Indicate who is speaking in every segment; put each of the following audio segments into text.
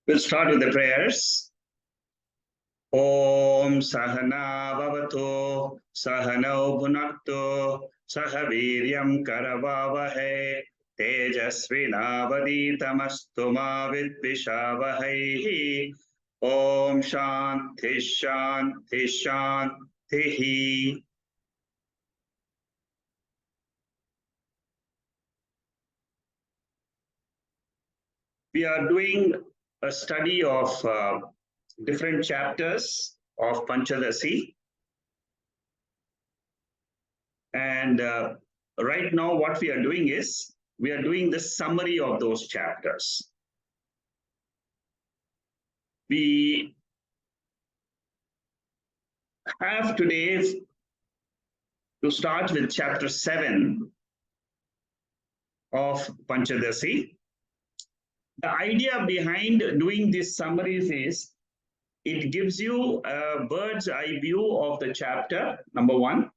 Speaker 1: We'll start with the prayers. Om Sahana Bhavato Sahanau Bhunakto Sahaviryam Karavavahe Tejasvinavaditamastu ma vidvishavahaihi. Om Shanti Shanti Shanti. We are doing a study of different chapters of Panchadasi. And right now what we are doing is, we are doing the summary of those chapters. We have today to start with chapter 7 of Panchadasi. The idea behind doing these summaries is, it gives you a bird's eye view of the chapter, number one.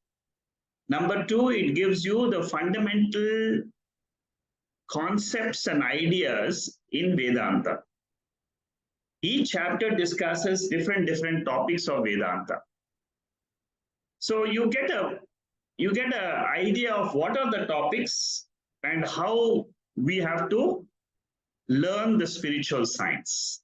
Speaker 1: Number two, it gives you the fundamental concepts and ideas in Vedanta. Each chapter discusses different topics of Vedanta. So you get an idea of what are the topics and how we have to learn the spiritual science.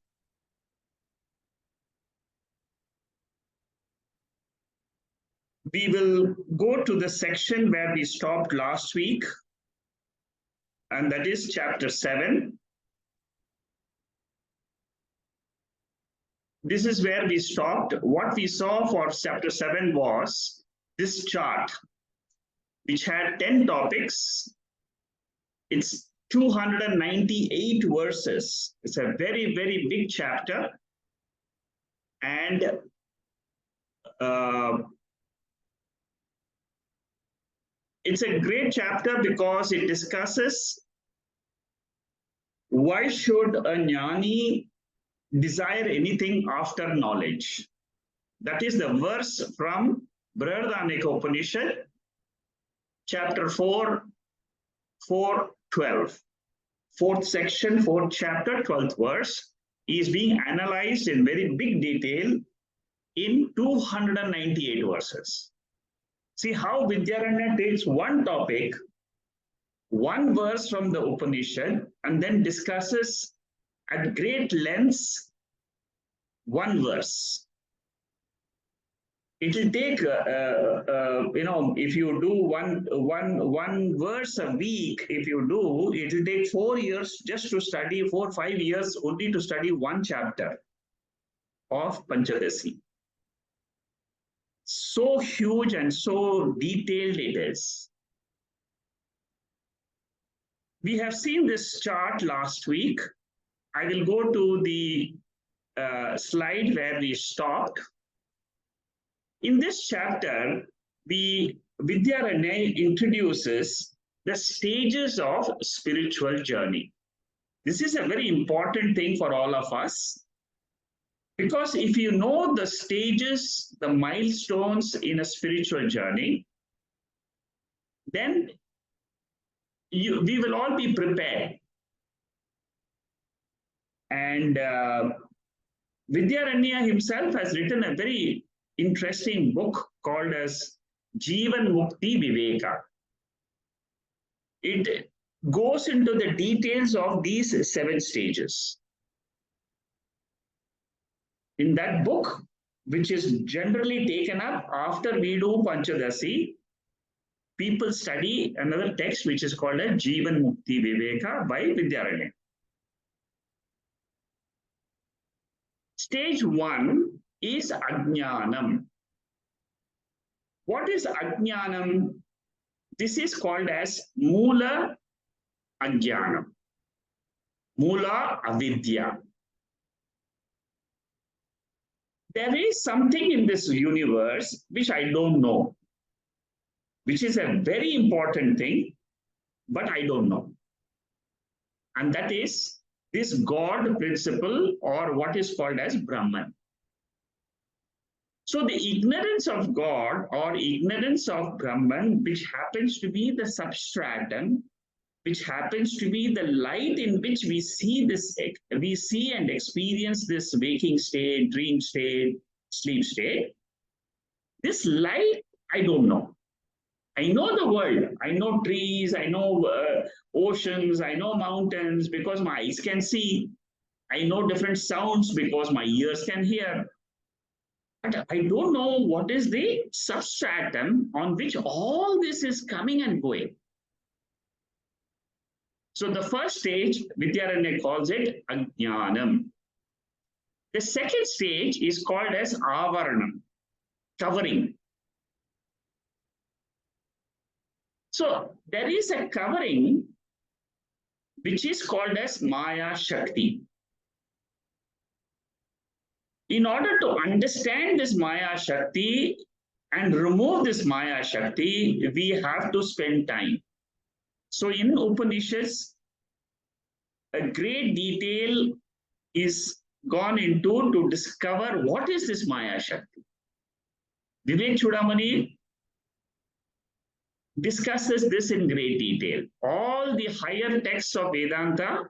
Speaker 1: We will go to the section where we stopped last week, and that is chapter 7. This is where we stopped. What we saw for chapter 7 was this chart, which had 10 topics. It's 298 verses. It's a very big chapter. And it's a great chapter because it discusses why should a Nani desire anything after knowledge. That is the verse from Brihadaranyaka Upanishad, chapter 4, 4:12. Fourth section, fourth chapter, 12th verse is being analyzed in very big detail in 298 verses. See how Vidyaranya takes one topic, one verse from the Upanishad, and then discusses at great lengths one verse. It will take, if you do one verse a week, if you do, it will take 4 years just to study, 4 or 5 years only to study one chapter of Panchadasi. So huge and so detailed it is. We have seen this chart last week. I will go to the slide where we stopped. In this chapter, Vidyaranya introduces the stages of spiritual journey. This is a very important thing for all of us, because if you know the stages, the milestones in a spiritual journey, then we will all be prepared. And Vidyaranya himself has written a very interesting book called as Jivan Mukti Viveka. It goes into the details of these 7 stages. In that book, which is generally taken up after we do Panchadasi, people study another text which is called as Jivan Mukti Viveka by Vidyaranya. Stage 1 is Ajnanam. What is Ajnanam? This is called as Mula Ajnanam, Mula Avidya. There is something in this universe which I don't know, which is a very important thing, but I don't know. And that is this God principle, or what is called as Brahman. So the ignorance of God or ignorance of Brahman, which happens to be the substratum which happens to be the light in which we see this, we see and experience this waking state, dream state, sleep state. This light, I don't know. I know the world. I know trees. I know oceans. I know mountains because my eyes can see. I know different sounds because my ears can hear. But I don't know what is the substratum on which all this is coming and going. So the first stage, Vidyaranya calls it Ajnanam. The second stage is called as Avaranam, covering. So there is a covering which is called as Maya Shakti. In order to understand this Maya Shakti and remove this Maya Shakti, we have to spend time. So in Upanishads, a great detail is gone into to discover what is this Maya Shakti. Vivek Chudamani discusses this in great detail. All the higher texts of Vedanta,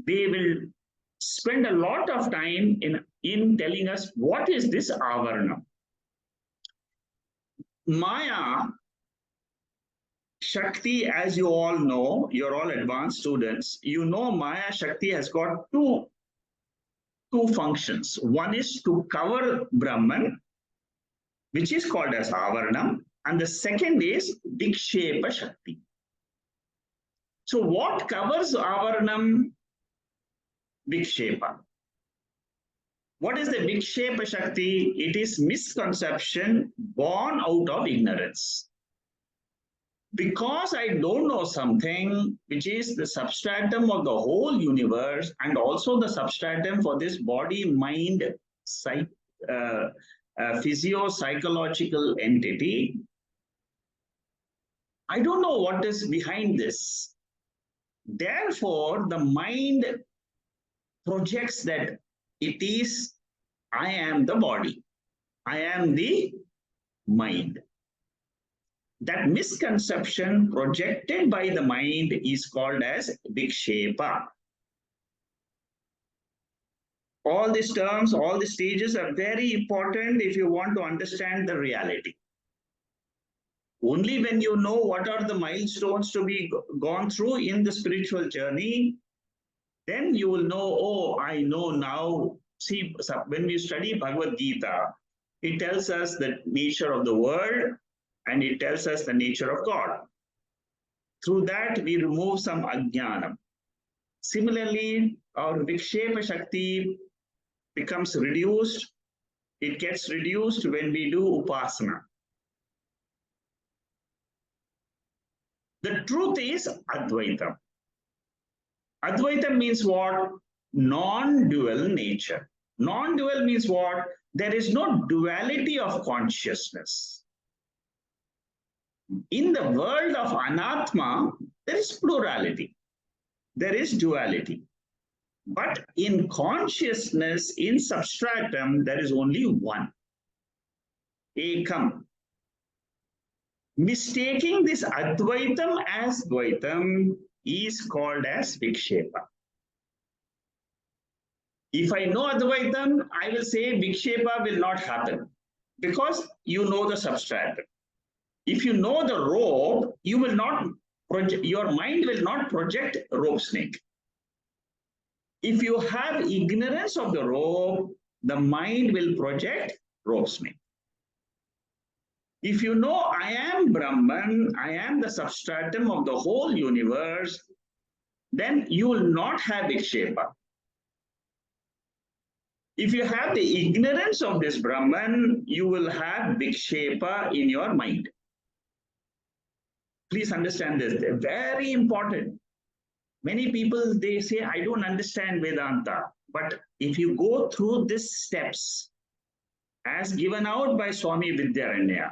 Speaker 1: they will spend a lot of time in telling us what is this Avarana. Maya Shakti, as you all know, you're all advanced students, you know Maya Shakti has got two functions. One is to cover Brahman, which is called as Avaranam, and the second is Vikshepa Shakti. So what covers Avaranam? Vikshepa. What is the Vikshepa Shakti? It is misconception born out of ignorance. Because I don't know something which is the substratum of the whole universe and also the substratum for this body, mind, physio-psychological entity, I don't know what is behind this. Therefore, the mind projects that it is, I am the body, I am the mind. That misconception projected by the mind is called as Vikshepa. All these terms, all the stages are very important if you want to understand the reality. Only when you know what are the milestones to be gone through in the spiritual journey, then you will know, oh, I know now. See, when we study Bhagavad Gita, it tells us the nature of the world and it tells us the nature of God. Through that, we remove some ajnanam. Similarly, our Vikshepa Shakti becomes reduced. It gets reduced when we do Upasana. The truth is Advaita. Advaita means what? Non-dual nature. Non-dual means what? There is no duality of consciousness. In the world of Anatma, there is plurality. There is duality. But in consciousness, in substratum, there is only one. Ekam. Mistaking this Advaitam as Dvaitam is called as Vikshepa. If I know Advaitam, I will say Vikshepa will not happen because you know the substratum. If you know the rope, you will not project, your mind will not project rope snake. If you have ignorance of the rope, the mind will project rope snake. If you know I am Brahman, I am the substratum of the whole universe, then you will not have Vikshepa. If you have the ignorance of this Brahman, you will have Vikshepa in your mind. Please understand this. They're very important. Many people, they say, I don't understand Vedanta. But if you go through these steps, as given out by Swami Vidyaranya,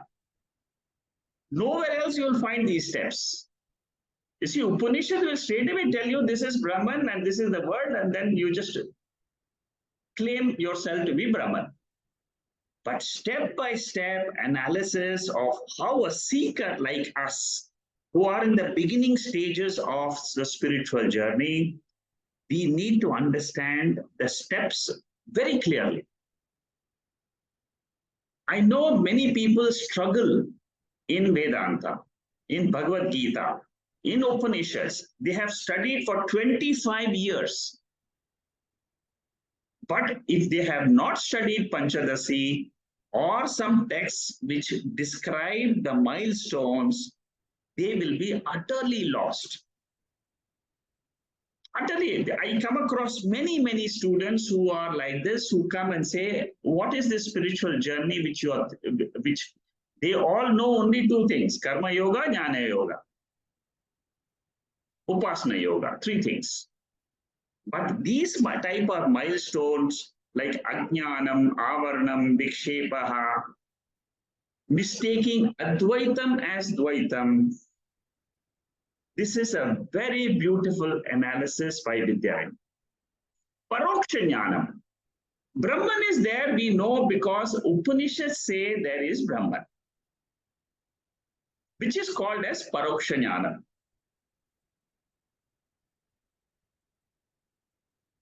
Speaker 1: nowhere else you will find these steps. You see, Upanishad will straight away tell you this is Brahman and this is the word, and then you just claim yourself to be Brahman. But step by step analysis of how a seeker like us who are in the beginning stages of the spiritual journey, we need to understand the steps very clearly. I know many people struggle in Vedanta, in Bhagavad Gita, in Upanishads. They have studied for 25 years. But if they have not studied Panchadasi or some texts which describe the milestones, they will be utterly lost. Utterly, I come across many students who are like this, who come and say, what is this spiritual journey which they all know only two things: karma yoga, jnana yoga, upasana yoga, three things. But these type of milestones like ajnanam, avaranam, vikshepa, mistaking advaitam as dvaitam, this is a very beautiful analysis by Vidyaranya. Paroksha jnanam. Brahman is there, we know, because Upanishads say there is Brahman, which is called as paroksha jnanam.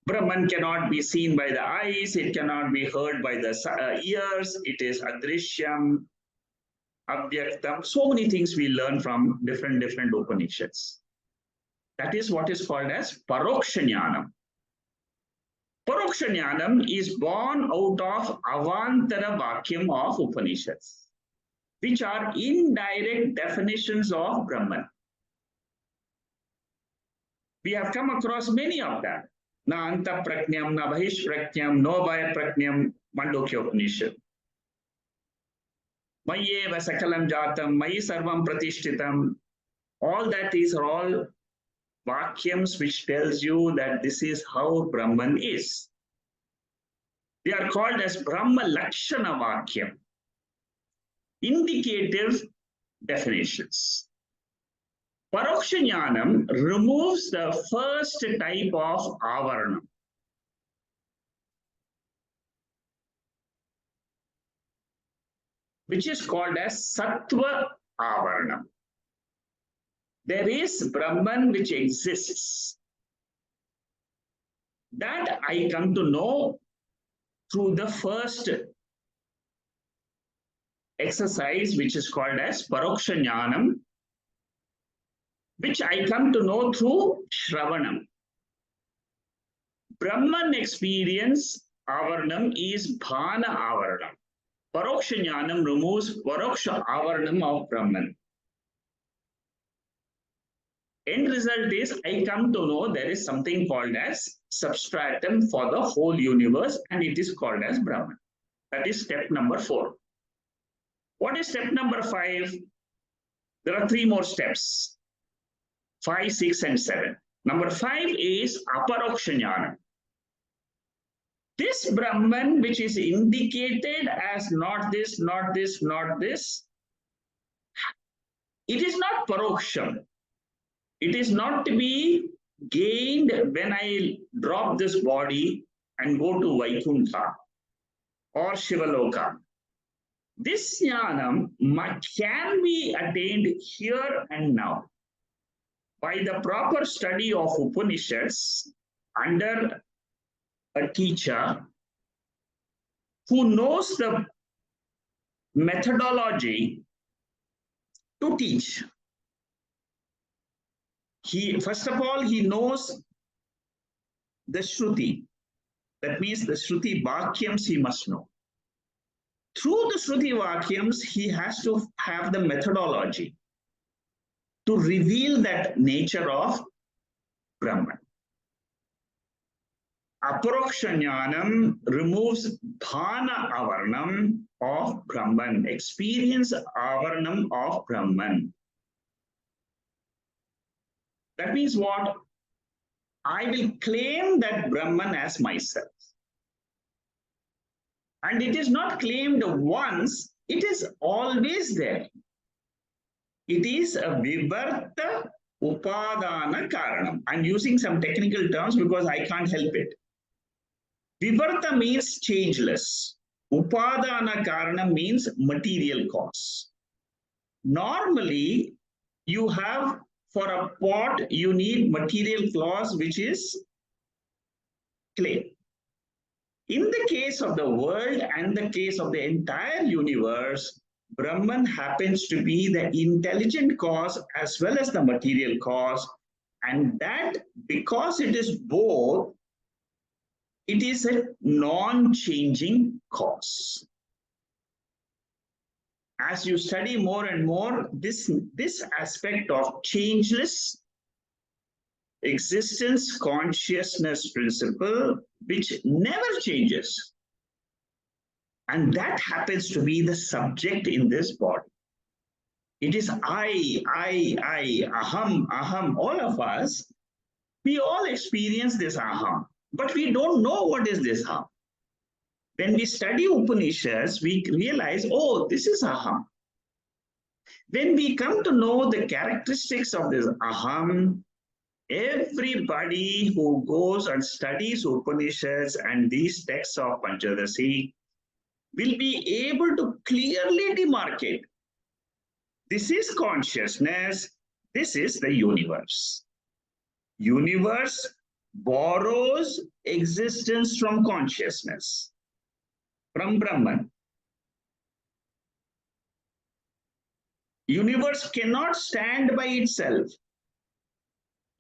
Speaker 1: Brahman cannot be seen by the eyes, it cannot be heard by the ears, it is adrishyam, abhyaktam, so many things we learn from different Upanishads. That is what is called as paroksha jnanam. Paroksha jnanam is born out of avantara vakyam of Upanishads, which are indirect definitions of Brahman. We have come across many of them. Na anta prajnam, na bahish prajnam, no bhaya prajnam, Mandukya Upanishad. Mayeva sakalam jatam, mayi sarvam pratishtitam. All that is all vakyams which tells you that this is how Brahman is. They are called as Brahma Lakshana Vakyam, indicative definitions. Paroksha jnanam removes the first type of avaranam, which is called as sattva avaranam. There is Brahman which exists. That I come to know through the first exercise, which is called as paroksha jnanam, which I come to know through Shravanam. Brahman experience avaranam is bhana avaranam. Paroksha jnanam removes paroksha avaranam of Brahman. End result is I come to know there is something called as substratum for the whole universe, and it is called as Brahman. That is step number 4. What is step number 5? There are 3 more steps. 5, 6, and 7. Number 5 is aparoksha jnana. This Brahman, which is indicated as not this, not this, not this, it is not paroksham. It is not to be gained when I drop this body and go to Vaikuntha or Shivaloka. This jnanam can be attained here and now by the proper study of Upanishads under a teacher who knows the methodology to teach. First of all, he knows the Shruti. That means the Shruti Vakyams he must know. Through the Shruti Vakyams, he has to have the methodology to reveal that nature of Brahman. Aparoksha jnanam removes bhana avaranam of Brahman, experience avaranam of Brahman. That means what? I will claim that Brahman as myself. And it is not claimed once, it is always there. It is a vivarta upadana karanam. I'm using some technical terms because I can't help it. Vivarta means changeless. Upadana karanam means material cause. Normally, You have, for a pot, you need material clause, which is clay. In the case of the world and the case of the entire universe, Brahman happens to be the intelligent cause as well as the material cause. And that, because it is both, it is a non-changing cause. As you study more and more, this aspect of changeless existence consciousness principle, which never changes, and that happens to be the subject in this body. It is I, aham, aham. All of us, we all experience this aham, but we don't know what is this aham. When we study Upanishads, we realize, oh, this is aham. When we come to know the characteristics of this aham, everybody who goes and studies Upanishads and these texts of Panchadasi will be able to clearly demarcate. This is consciousness, this is the universe. Universe borrows existence from consciousness, from Brahman. Universe cannot stand by itself.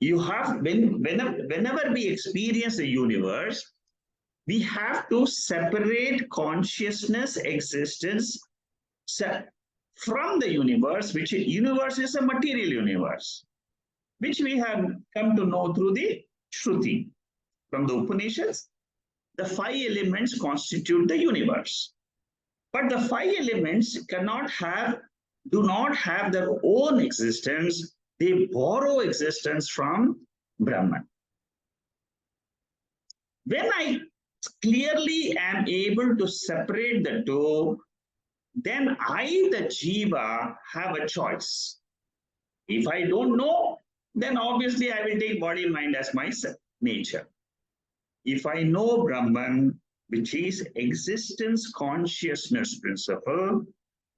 Speaker 1: You have, whenever we experience the universe, we have to separate consciousness existence from the universe, which universe is a material universe, which we have come to know through the Shruti. From the Upanishads, the 5 elements constitute the universe. But the 5 elements do not have their own existence. They borrow existence from Brahman. When I clearly am able to separate the two, then I, the jiva, have a choice. If I don't know, then obviously I will take body and mind as my nature. If I know Brahman, which is existence consciousness principle,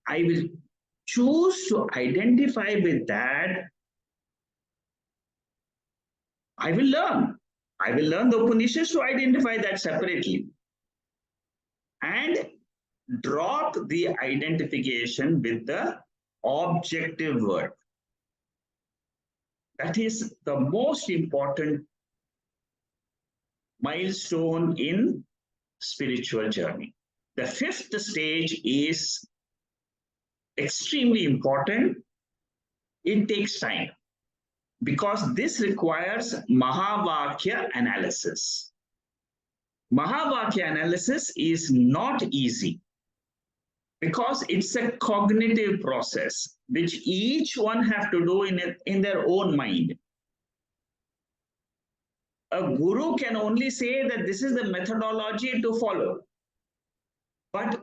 Speaker 1: I will choose to identify with that. I will learn. I will learn the Upanishads to identify that separately. And drop the identification with the objective word. That is the most important milestone in spiritual journey. The 5th stage is extremely important. It takes time because this requires Mahavakya analysis. Mahavakya analysis is not easy because it's a cognitive process which each one have to do in their own mind. A guru can only say that this is the methodology to follow. But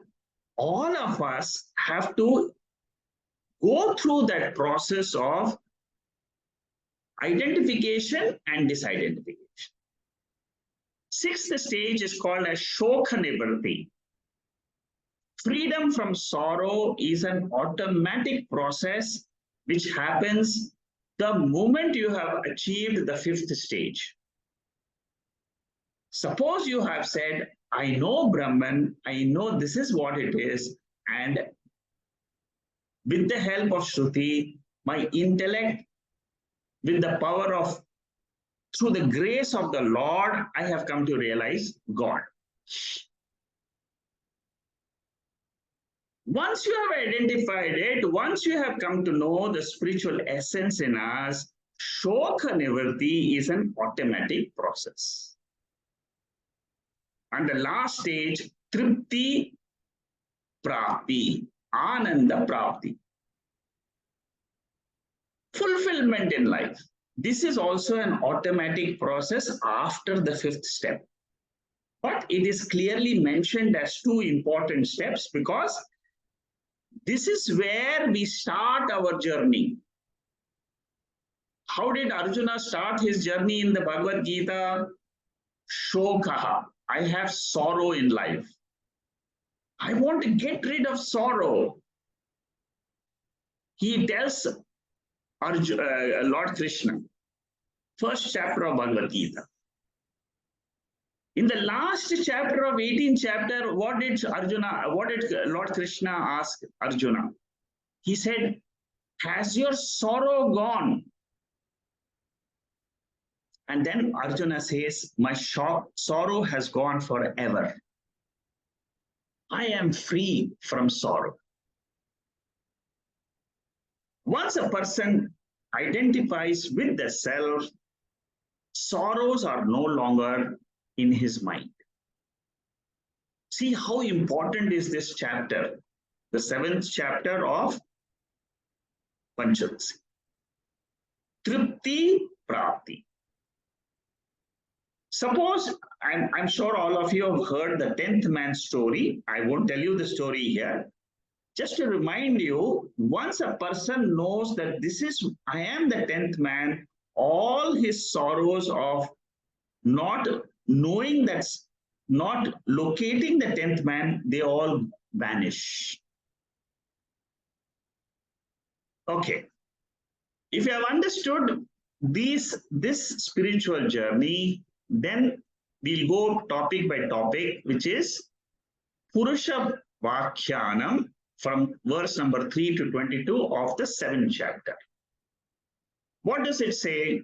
Speaker 1: all of us have to go through that process of identification and disidentification. 6th stage is called as Shoka Nivrti. Freedom from sorrow is an automatic process which happens the moment you have achieved the 5th stage. Suppose you have said, I know Brahman, I know this is what it is, and with the help of Shruti, my intellect, with the power of, through the grace of the Lord, I have come to realize God. Once you have identified it, once you have come to know the spiritual essence in us, Shoka Nivrti is an automatic process. And the last stage, tripti prapti, ananda prapti. Fulfillment in life. This is also an automatic process after the 5th step. But it is clearly mentioned as 2 important steps because this is where we start our journey. How did Arjuna start his journey in the Bhagavad Gita? Shokaha. I have sorrow in life. I want to get rid of sorrow. He tells Lord Krishna, first chapter of Bhagavad Gita. In the last chapter of 18th chapter, what did Lord Krishna ask Arjuna? He said, has your sorrow gone? And then Arjuna says, my sorrow has gone forever. I am free from sorrow. Once a person identifies with the self, sorrows are no longer in his mind. See how important is this chapter, the 7th chapter of Panchadasi. Tripti Prapti. Suppose, I'm sure all of you have heard the 10th man story. I won't tell you the story here. Just to remind you, once a person knows that I am the 10th man, all his sorrows of not knowing that's not locating the 10th man, they all vanish. Okay. If you have understood this spiritual journey, then we'll go topic by topic, which is Purusha Vakhyanam from verse number 3 to 22 of the 7th chapter. What does it say?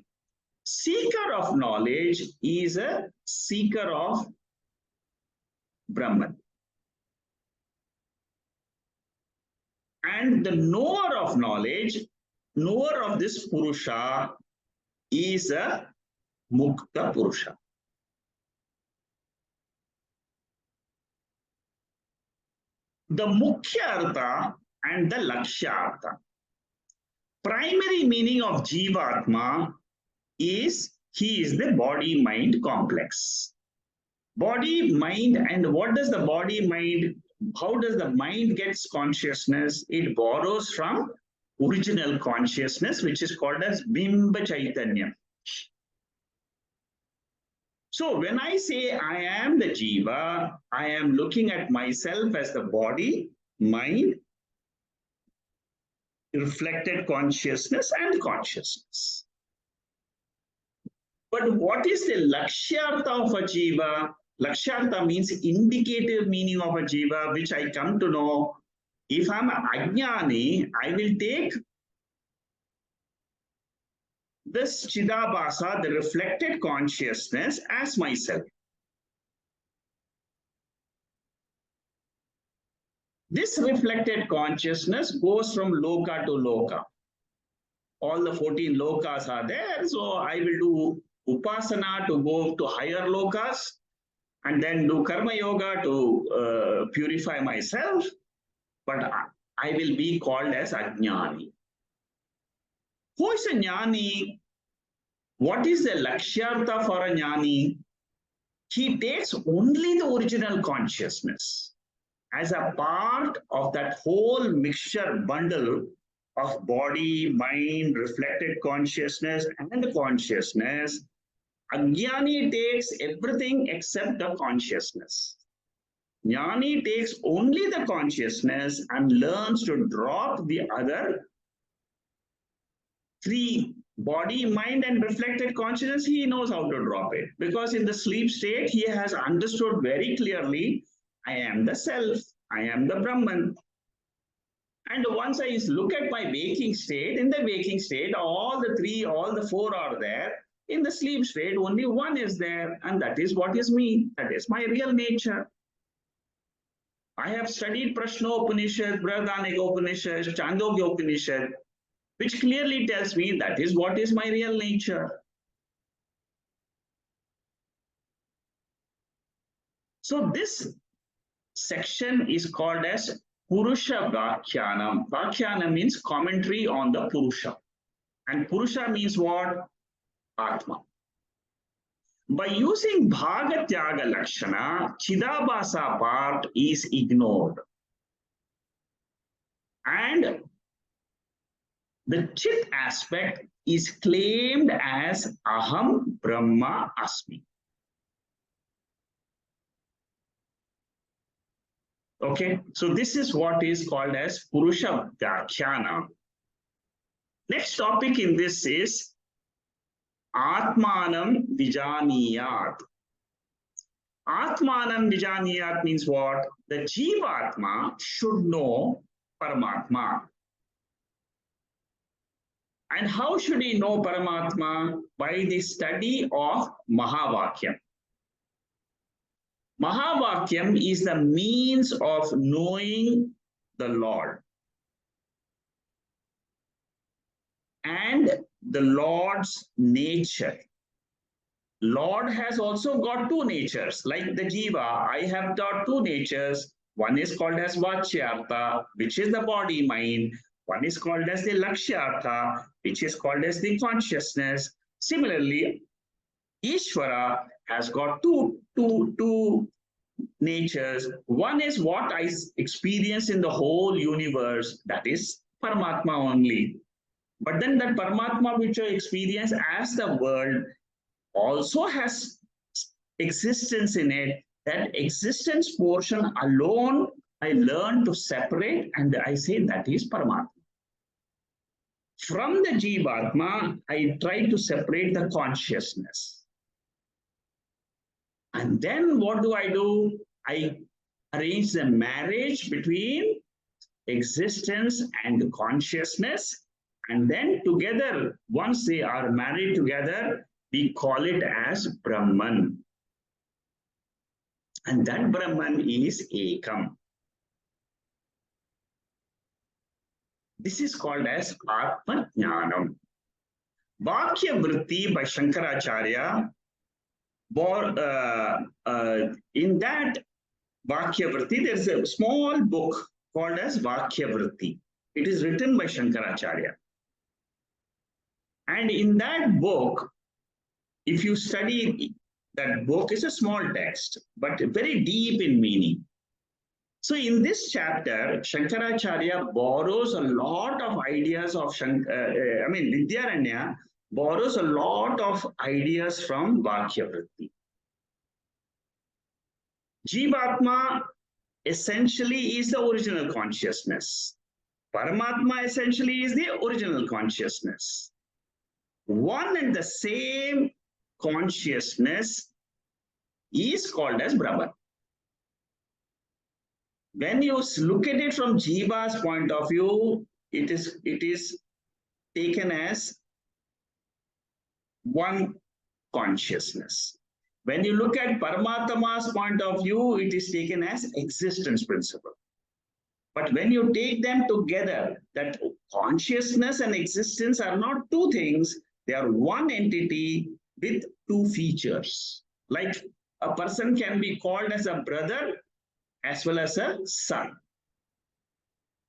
Speaker 1: Seeker of knowledge is a seeker of Brahman. And the knower of knowledge, knower of this Purusha, is a Mukta Purusha. The Mukhya Artha and the Lakshya Artha. Primary meaning of Jivatma is he is the body-mind complex. Body, mind, and what does the body, mind, how does the mind get consciousness? It borrows from original consciousness, which is called as Bimba Chaitanya. So when I say I am the Jiva, I am looking at myself as the body, mind, reflected consciousness and consciousness. But what is the Lakshyartha of a Jiva? Lakshyartha means indicative meaning of a Jiva, which I come to know. If I'm an Ajnani, I will take this Chidabhasa, the reflected consciousness, as myself. This reflected consciousness goes from loka to loka. All the 14 lokas are there, so I will do Upasana to go to higher lokas, and then do Karma Yoga to purify myself, but I will be called as Ajnani. Who is a Jnani? What is the Lakshyartha for a Jnani? He takes only the original consciousness as a part of that whole mixture bundle of body, mind, reflected consciousness, and consciousness. Ajnani takes everything except the consciousness. Jnani takes only the consciousness and learns to drop the other three, body, mind, and reflected consciousness. He knows how to drop it, because in the sleep state, he has understood very clearly, I am the self, I am the Brahman. And once I look at my waking state, in the waking state, all the three, all the four are there. In the sleep state, only one is there, and that is what is me. That is my real nature. I have studied Prashno Upanishad, Brihadaranyaka Upanishad, Chandogya Upanishad, which clearly tells me that is what is my real nature. So this section is called as Purusha Vakhyanam. Vakhyanam means commentary on the Purusha. And Purusha means what? Ātman. By using Bhagatyaga Lakshana, Chidabhasa part is ignored. And the Chit aspect is claimed as Aham Brahma Asmi. Okay, so this is what is called as Purusha Vakhyana. Next topic in this is Atmanam Vijaniyat. Atmanam Vijaniyat means what? The Jivatma should know Paramatma. And how should he know Paramatma? By the study of Mahavakyam. Mahavakyam is the means of knowing the Lord. And the Lord's nature. Lord has also got two natures, like the Jiva. I have got two natures. One is called as Vachyartha, which is the body mind. One is called as the Lakshyartha, which is called as the consciousness. Similarly, Ishvara has got two natures. One is what I experience in the whole universe, that is Paramatma only. But then that Paramatma which I experience as the world also has existence in it. That existence portion alone I learn to separate, and I say that is Paramatma. From the Jivatma, I try to separate the consciousness. And then what do? I arrange the marriage between existence and consciousness. And then together, once they are married together, we call it as Brahman. And that Brahman is Ekam. This is called as Atma Jnanam. Vakya Vritti by Shankaracharya, in that Vakya Vritti, there is a small book called as Vakya Vritti. It is written by Shankaracharya. And in that book, if you study that book, it's a small text, but very deep in meaning. So in this chapter, Shankaracharya borrows a lot of ideas of, Vidyaranya borrows a lot of ideas from Vakya Vritti. Jivatma essentially is the original consciousness. Paramatma essentially is the original consciousness. One and the same consciousness is called as Brahman. When you look at it from Jiva's point of view, it is taken as one consciousness. When you look at Paramatma's point of view, it is taken as existence principle. But when you take them together, that consciousness and existence are not two things, they are one entity with two features. Like a person can be called as a brother as well as a son.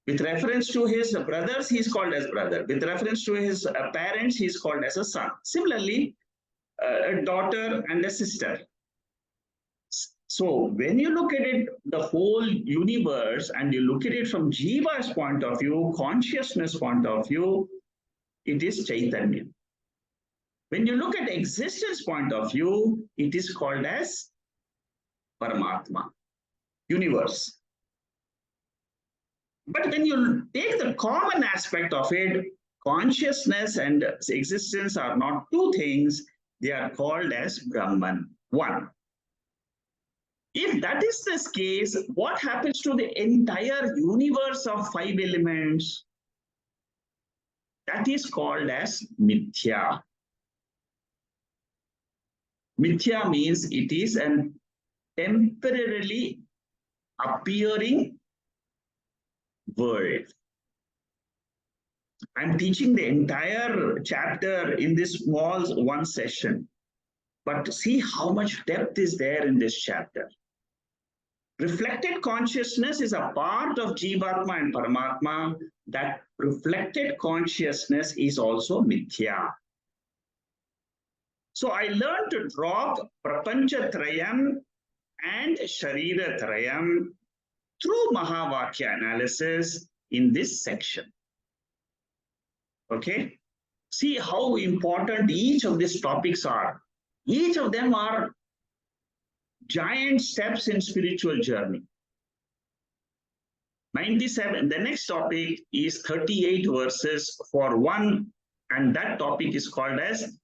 Speaker 1: With reference to his brothers, he is called as brother. With reference to his parents, he is called as a son. Similarly, a daughter and a sister. So when you look at it, the whole universe, and you look at it from Jiva's point of view, consciousness point of view, it is Chaitanya. When you look at existence point of view, it is called as Paramatma, universe. But when you take the common aspect of it, consciousness and existence are not two things, they are called as Brahman, one. If that is the case, what happens to the entire universe of five elements? That is called as Mithya. Mithya means it is an temporarily appearing world. I'm teaching the entire chapter in this small one session, but see how much depth is there in this chapter. Reflected consciousness is a part of Jivatma and Paramatma. That reflected consciousness is also Mithya. So I learned to drop Prapanchatrayam and Shariratrayam through Mahavakya analysis in this section. Okay? See how important each of these topics are. Each of them are giant steps in spiritual journey. 97. The next topic is 38 verses for one, and that topic is called as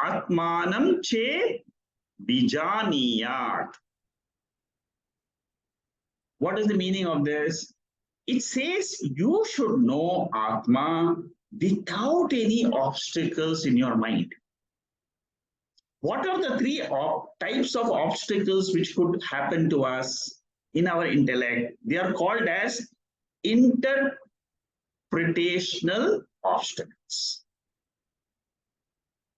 Speaker 1: Ātmanam che Bijaniyat. What is the meaning of this? It says you should know Atma without any obstacles in your mind. What are the three types of obstacles which could happen to us in our intellect? They are called as interpretational obstacles.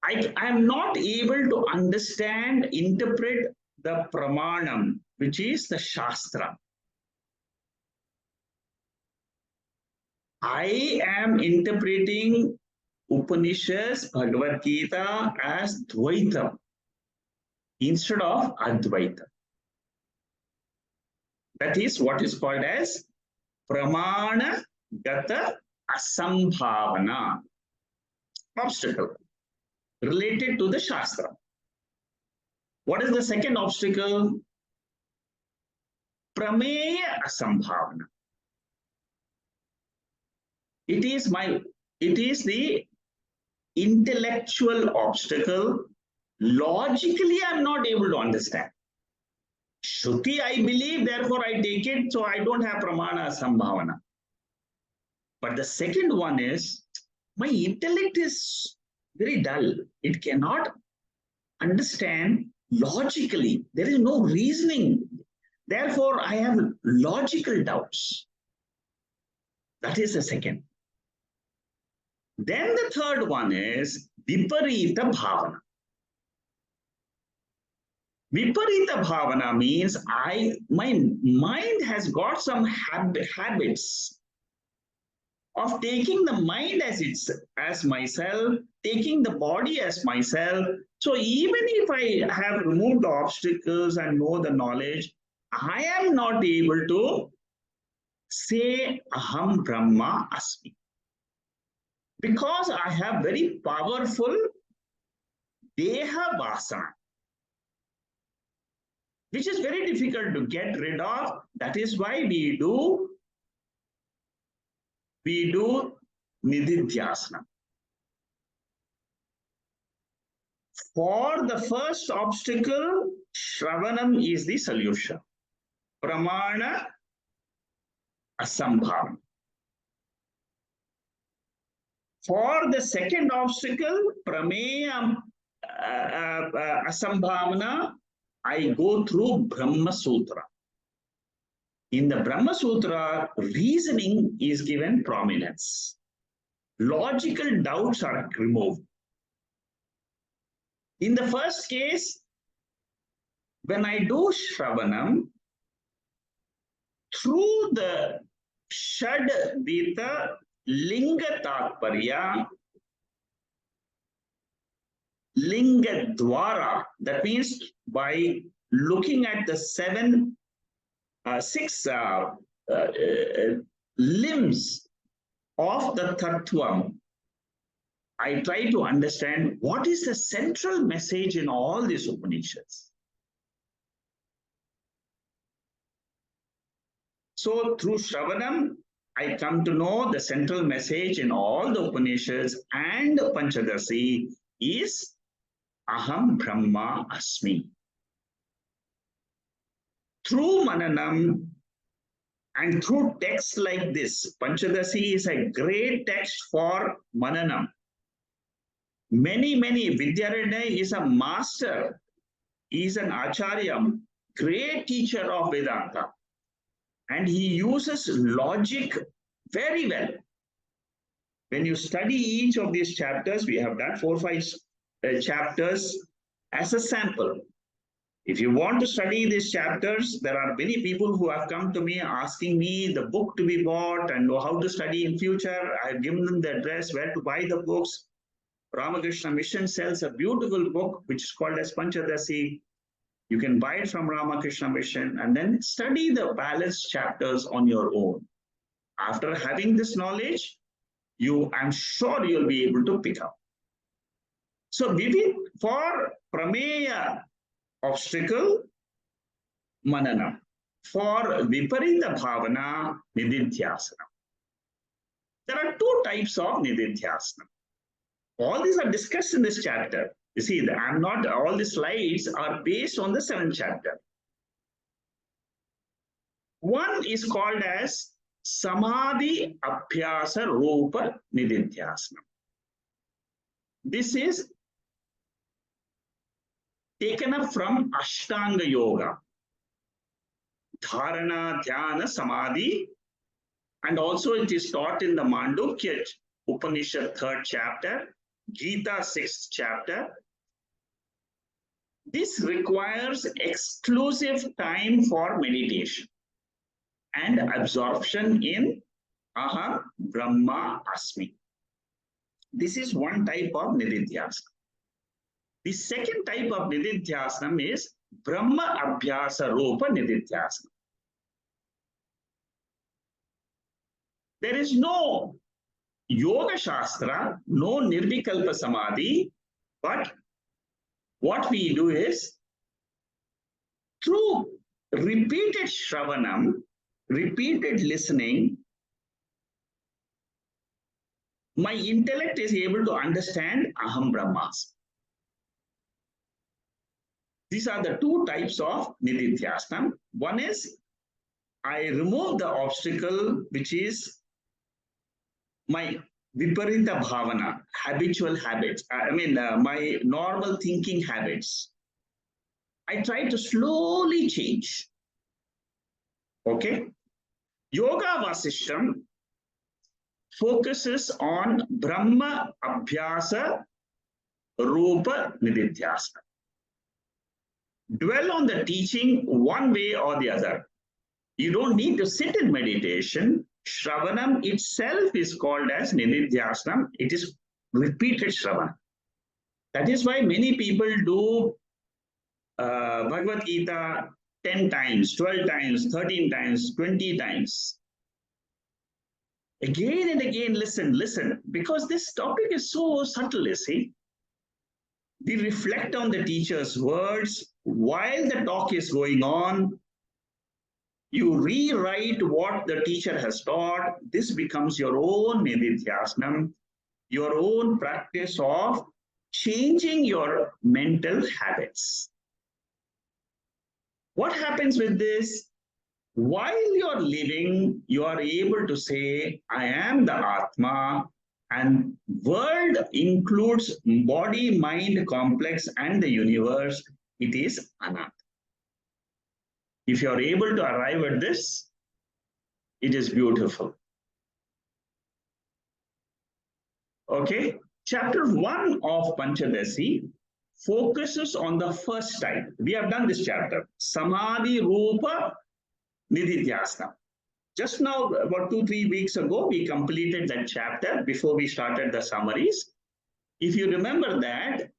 Speaker 1: I am not able to understand, interpret the Pramanam, which is the Shastra. I am interpreting Upanishads, Bhagavad Gita as Dvaita instead of Advaita. That is what is called as Pramana Gata Asambhavana, obstacle related to the Shastra. What is the second obstacle? Prameya Asambhavana. It is the intellectual obstacle. Logically, I am not able to understand. Shruti, I believe, therefore I take it, so I don't have Pramana Asambhavana. But the second one is, my intellect is very dull. It cannot understand logically. There is no reasoning. Therefore, I have logical doubts. That is the second. Then the third one is Viparita Bhavana. Viparita Bhavana means my mind has got some habits of taking the mind as myself, taking the body as myself. So even if I have removed the obstacles and know the knowledge, I am not able to say Aham Brahma Asmi. Because I have very powerful Deha Vasana, which is very difficult to get rid of. That is why we do Nididhyasana. For the first obstacle, Shravanam is the solution. Pramana Asambhavana. For the second obstacle, Prameya Asambhavana, I go through Brahma Sutra. In the Brahma Sutra, reasoning is given prominence. Logical doubts are removed. In the first case, when I do Shravanam, through the Shad Vita Linga Tatparya, Linga Dwara, that means by looking at the six limbs of the Tattvam, I try to understand what is the central message in all these Upanishads. So through Shravanam, I come to know the central message in all the Upanishads and Panchadasi is Aham Brahma Asmi. Through Mananam and through texts like this, Panchadasi is a great text for Mananam. Many, Vidyaranya is a master, he is an Acharya, great teacher of Vedanta. And he uses logic very well. When you study each of these chapters, we have done 4 or 5 chapters as a sample. If you want to study these chapters, there are many people who have come to me asking me the book to be bought and how to study in future. I have given them the address where to buy the books. Ramakrishna Mission sells a beautiful book which is called as Panchadasi. You can buy it from Ramakrishna Mission and then study the balanced chapters on your own. After having this knowledge, I'm sure you'll be able to pick up. So for Prameya obstacle, Manana. For Viparita Bhavana, Nididhyasana. There are two types of Nididhyasana. All these are discussed in this chapter. You see, I'm not, all the slides are based on the 7th chapter. One is called as Samadhi Abhyasa Rupa Nididhyasana. This is taken up from Ashtanga Yoga, Dharana, Dhyana, Samadhi, and also it is taught in the Mandukya Upanishad 3rd chapter, Gita 6th chapter. This requires exclusive time for meditation and absorption in Aham, Brahma, Asmi. This is one type of Nididhyasana. The second type of Nididhyasana is Brahma Abhyasa Rupa Nididhyasana. There is no Yoga Shastra, no Nirvikalpa Samadhi, but what we do is through repeated Shravanam, repeated listening, my intellect is able to understand Aham Brahmasmi. These are the two types of Nididhyasana. One is I remove the obstacle, which is my Viparita Bhavana, habitual habits. My normal thinking habits. I try to slowly change. Okay? Yoga Vasishtam focuses on Brahma Abhyasa Rupa Nididhyasana. Dwell on the teaching one way or the other. You don't need to sit in meditation. Shravanam itself is called as Nididhyasana. It is repeated Shravana. That is why many people do Bhagavad Gita 10 times, 12 times, 13 times, 20 times. Again and again, listen, because this topic is so subtle, you see. We reflect on the teacher's words while the talk is going on. You rewrite what the teacher has taught. This becomes your own Nididhyasana, your own practice of changing your mental habits. What happens with this? While you're living, you are able to say, I am the Atma, and world includes body, mind, complex, and the universe. It is Anat. If you are able to arrive at this, it is beautiful. Okay, chapter 1 of Panchadasi focuses on the first type. We have done this chapter, Samadhi Rupa Nididhyasana. Just now, about 2-3 weeks ago, we completed that chapter before we started the summaries. If you remember that,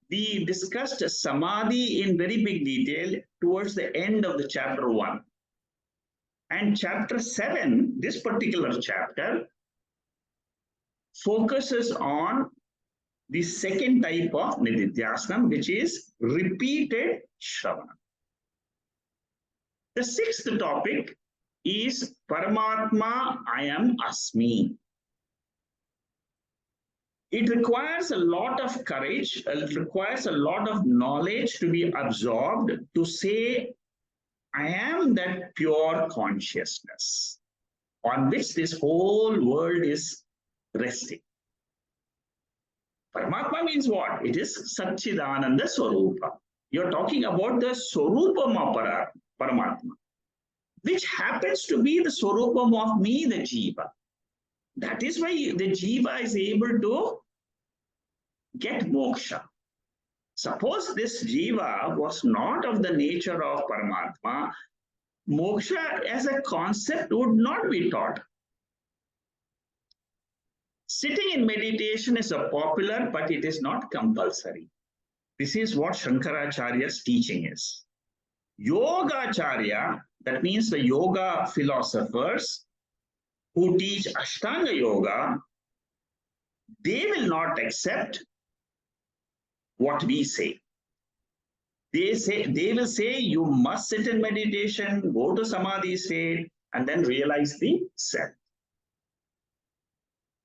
Speaker 1: we discussed Samadhi in very big detail towards the end of the chapter 1. And chapter 7, this particular chapter, focuses on the second type of Nididhyasana, which is repeated Shravana. The sixth topic is Paramatma I am Asmi. It requires a lot of courage, it requires a lot of knowledge to be absorbed to say, I am that pure consciousness on which this whole world is resting. Paramatma means what? It is Satchidananda Swarupa. You're talking about the Swarupam Paramatma, which happens to be the Swarupam of me, the Jiva. That is why the Jiva is able to get moksha. Suppose this Jiva was not of the nature of Paramatma, moksha as a concept would not be taught. Sitting in meditation is a popular, but it is not compulsory. This is what Shankaracharya's teaching is. Yogacharya, that means the yoga philosophers who teach Ashtanga Yoga, they will not accept what we say. They will say you must sit in meditation, go to samadhi state, and then realize the self.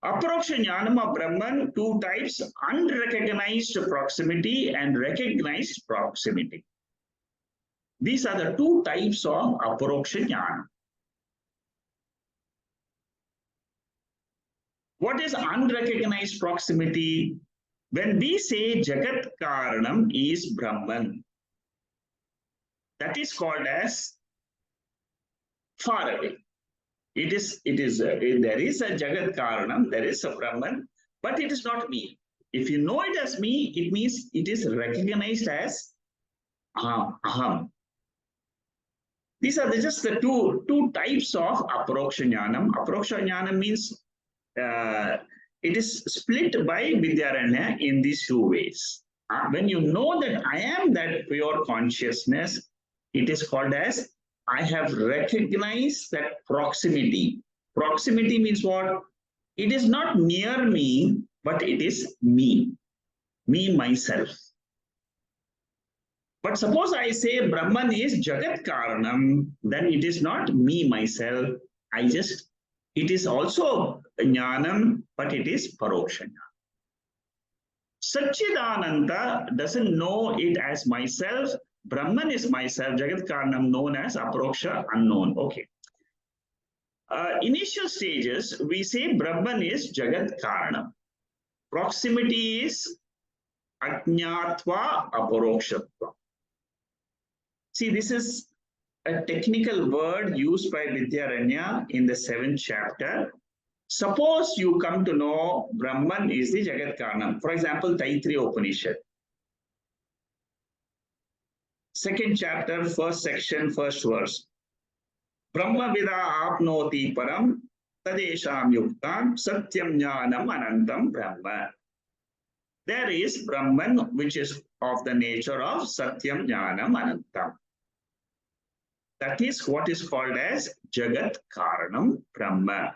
Speaker 1: Aparoksha Jnanam of Brahman, two types, unrecognized proximity and recognized proximity. These are the two types of Aparoksha Jnana. What is unrecognized proximity? When we say Jagat Karanam is Brahman, that is called as far away. There is a Jagat Karanam, there is a Brahman, but it is not me. If you know it as me, it means it is recognized as Aham. These are just the two types of Aparoksha Jnanam. Aparoksha Jnanam means it is split by Vidyaranya in these two ways. When you know that I am that pure consciousness, it is called as I have recognized that proximity. Proximity means what? It is not near me, but it is me, myself. But suppose I say Brahman is Jagat Karanam, then it is not me, myself. It is also Jnanam, but it is Paroksha Jnana. Satchidananda doesn't know it as myself. Brahman is myself, Jagat Karanam known as Aparoksha, unknown. Okay. Initial stages, we say Brahman is Jagat Karanam. Proximity is Ajñatva Aparokshatva. See, this is a technical word used by Vidyaranya in the 7th chapter. Suppose you come to know Brahman is the Jagat Karanam. For example, Taittiriya Upanishad. 2nd chapter, 1st section, 1st verse. Brahma vida apnoti param tadesham yuktam satyam jnanam anantam Brahma. There is Brahman which is of the nature of satyam jnanam anantam. That is what is called as Jagat Karanam Brahma.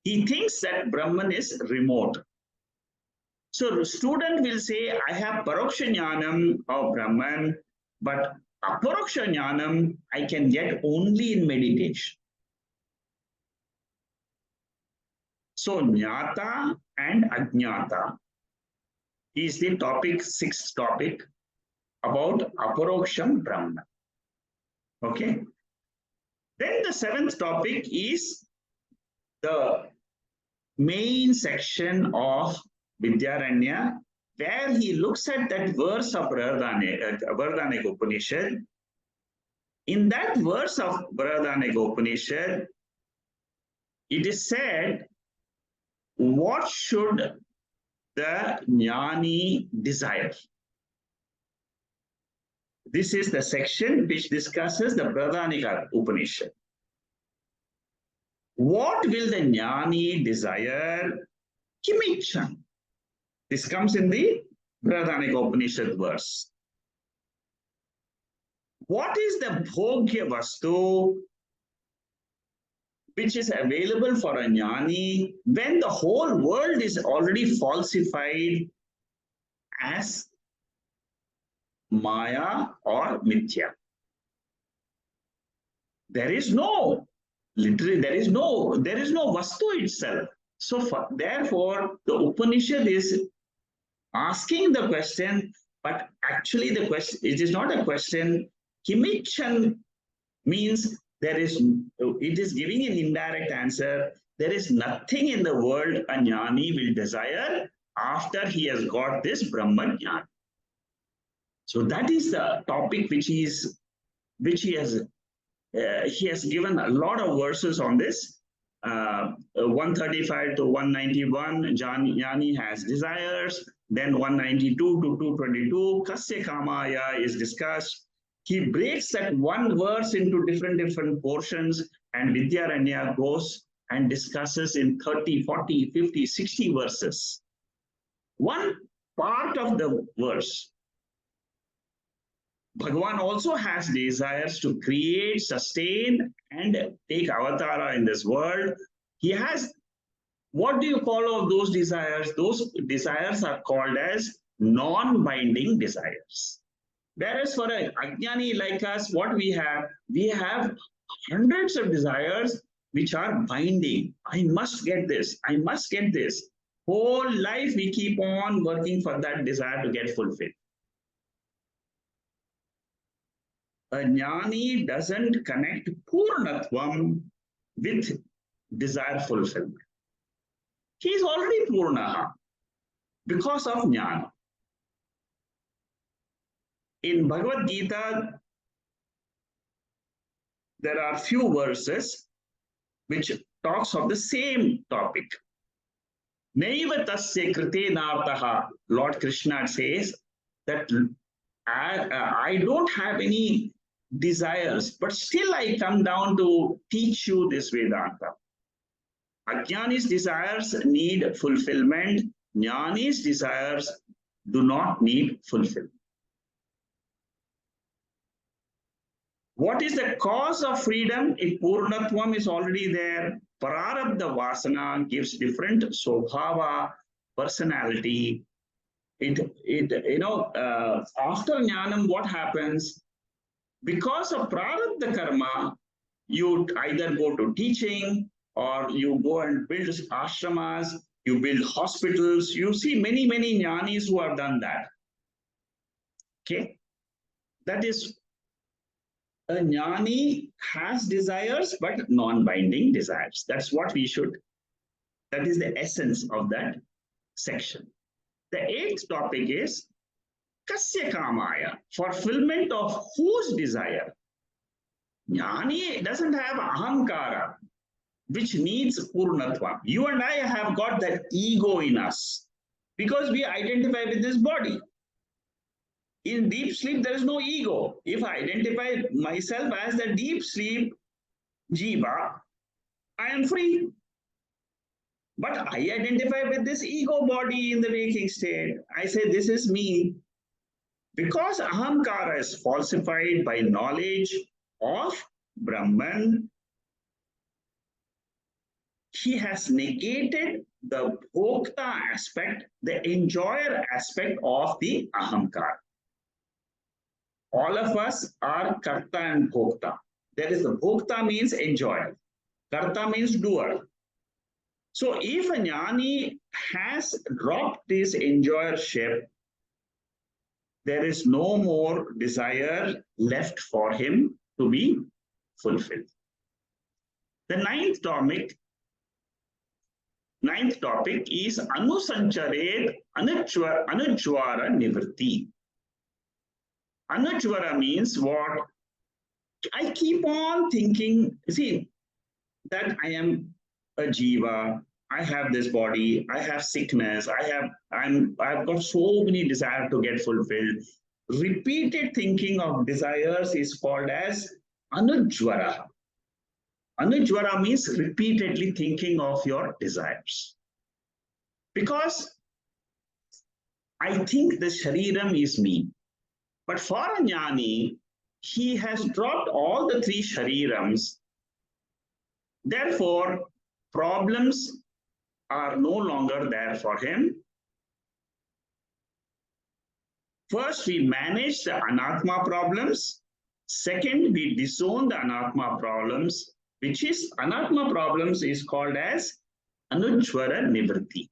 Speaker 1: He thinks that Brahman is remote. So the student will say, I have Paroksha Jnanam of Brahman, but Aparoksha Jnanam I can get only in meditation. So Jnata and Ajnata is the topic, 6th topic about Aparoksham Brahman. Okay. Then the 7th topic is the main section of Vidyaranya, where he looks at that verse of Vardhanika Upanishad. In that verse of Vardhanika Upanishad, it is said, what should the Jnani desire? This is the section which discusses the Vardhanika Upanishad. What will the Jnani desire? Kimichan. This comes in the Vardhanika Upanishad verse. What is the Bhogya Vastu which is available for a Jnani when the whole world is already falsified as Maya or Mithya? There is no, literally, there is no Vastu itself. So therefore, the Upanishad is asking the question, but actually the question, it is not a question. Kimichan means it is giving an indirect answer. There is nothing in the world a Jnani will desire after he has got this Brahman Jnana. So that is the topic which he has given a lot of verses on this. 135 to 191, Jnani has desires. Then 192 to 222, Kasya Kamaya is discussed. He breaks that one verse into different portions, and Vidyaranya goes and discusses in 30, 40, 50, 60 verses. One part of the verse. Bhagavan also has desires to create, sustain, and take avatara in this world. He has, what do you call all those desires? Those desires are called as non-binding desires. Whereas for a Ajnani like us, what we have hundreds of desires which are binding. I must get this. I must get this. Whole life we keep on working for that desire to get fulfilled. A Jnani doesn't connect Purnatvam with desire fulfillment. He is already Purna because of Jnana. In Bhagavad Gita, there are few verses which talks of the same topic. Naiva tasya krite nartaha. Lord Krishna says that I don't have any desires, but still I come down to teach you this Vedanta. Ajnani's desires need fulfillment. Jnani's desires do not need fulfillment. What is the cause of freedom? If Purnatvam is already there, Prarabdha Vasana gives different Swabhava, personality. After Jnanam, what happens? Because of Prarabdha Karma, you either go to teaching or you go and build ashramas, you build hospitals. You see many, many Jnanis who have done that. Okay? That is, a Jnani has desires, but non-binding desires. That's what we should, that is the essence of that section. The eighth topic is Kasya Kamaya, fulfillment of whose desire? Jnani doesn't have ahamkara, which needs purnatva. You and I have got that ego in us because we identify with this body. In deep sleep, there is no ego. If I identify myself as the deep sleep jiva, I am free. But I identify with this ego body in the waking state. I say, this is me. Because ahamkara is falsified by knowledge of Brahman, he has negated the bhokta aspect, the enjoyer aspect of the ahamkara. All of us are karta and bhokta. There is the bhokta means enjoyer. Karta means doer. So if a jnani has dropped this enjoyership, there is no more desire left for him to be fulfilled. The ninth topic is anusancharet anujvara nivritti. Anujvara means what? I keep on thinking, see, that I am a jiva, I have this body, I have sickness, I've got so many desires to get fulfilled. Repeated thinking of desires is called as anujvara. Anujvara means repeatedly thinking of your desires. Because I think the shariram is me. But for a jnani, he has dropped all the three sharirams. Therefore, problems are no longer there for him. First, we manage the anatma problems. Second, we disown the anatma problems, which is anatma problems is called as anujvara nivritti.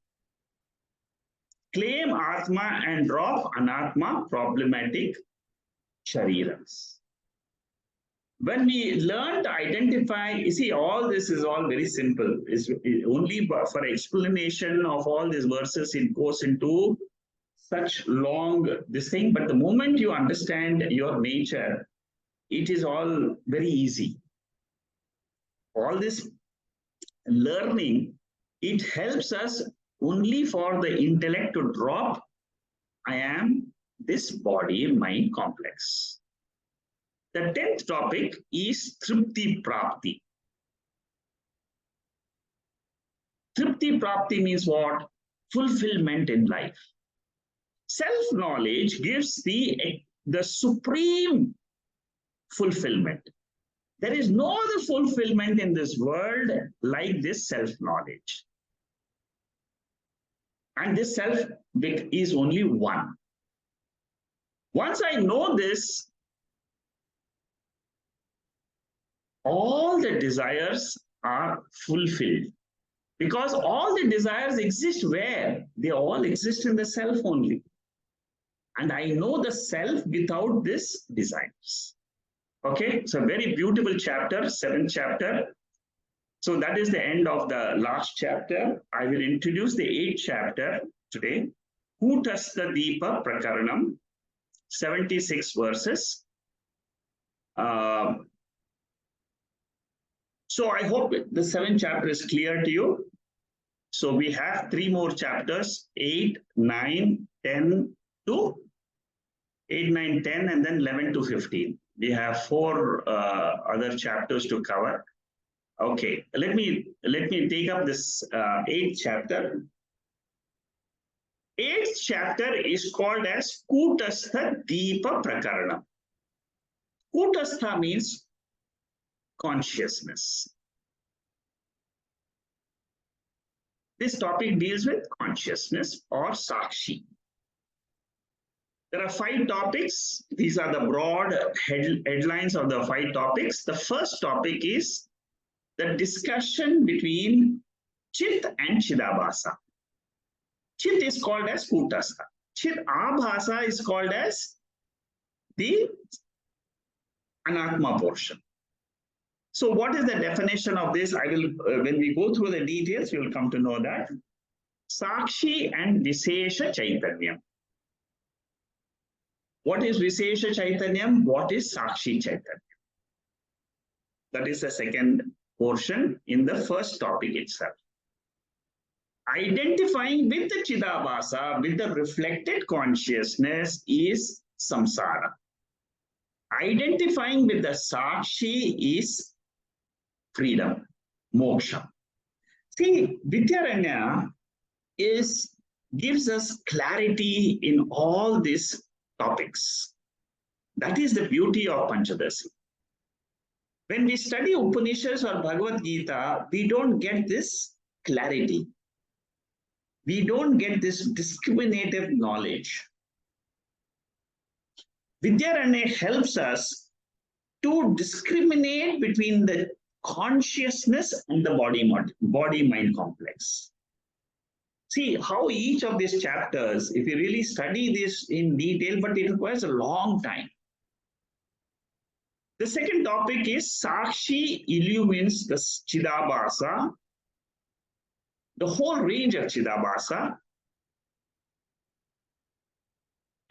Speaker 1: Claim atma and drop anatma problematic sharirams. When we learn to identify, you see, all this is all very simple. It's only for explanation of all these verses, it goes into such long this thing. But the moment you understand your nature, it is all very easy. All this learning, it helps us only for the intellect to drop, I am this body mind complex. The 10th topic is tripti prapti. Tripti prapti means what? Fulfillment in life. Self-knowledge gives the supreme fulfillment. There is no other fulfillment in this world like this self-knowledge. And this self is only one. Once I know this, all the desires are fulfilled. Because all the desires exist where? They all exist in the self only. And I know the self without this desires. Okay, so very beautiful chapter, 7th chapter. So that is the end of the last chapter. I will introduce the 8th chapter today. Kutastha Deepa Prakaranam, 76 verses. So I hope the 7th chapter is clear to you. So we have 3 more chapters, 8, 9, 10 to 8, 9, 10, and then 11 to 15. We have 4 other chapters to cover. Okay, let me take up this 8th chapter. 8th chapter is called as Kutastha Deepa Prakarana. Kutastha means consciousness. This topic deals with consciousness or Sakshi. There are 5 topics. These are the broad headlines of the 5 topics. The first topic is the discussion between Chit and Chidabhasa. Chit is called as Kutastha. Chit Abhasa is called as the Anatma portion. So what is the definition of this? I will, when we go through the details, we will come to know that. Sakshi and Vishesha Chaitanyam. What is Vishesha Chaitanyam? What is Sakshi Chaitanyam? That is the second portion in the first topic itself. Identifying with the Chidabhasa, with the reflected consciousness, is samsara. Identifying with the Sakshi is freedom, moksha. See, Vidyaranya gives us clarity in all these topics. That is the beauty of Panchadasi. When we study Upanishads or Bhagavad Gita, we don't get this clarity. We don't get this discriminative knowledge. Vidyaranya helps us to discriminate between the consciousness and the body-mind complex. See how each of these chapters, if you really study this in detail, but it requires a long time. The second topic is Sakshi illumines the Chidabhasa, the whole range of Chidabhasa,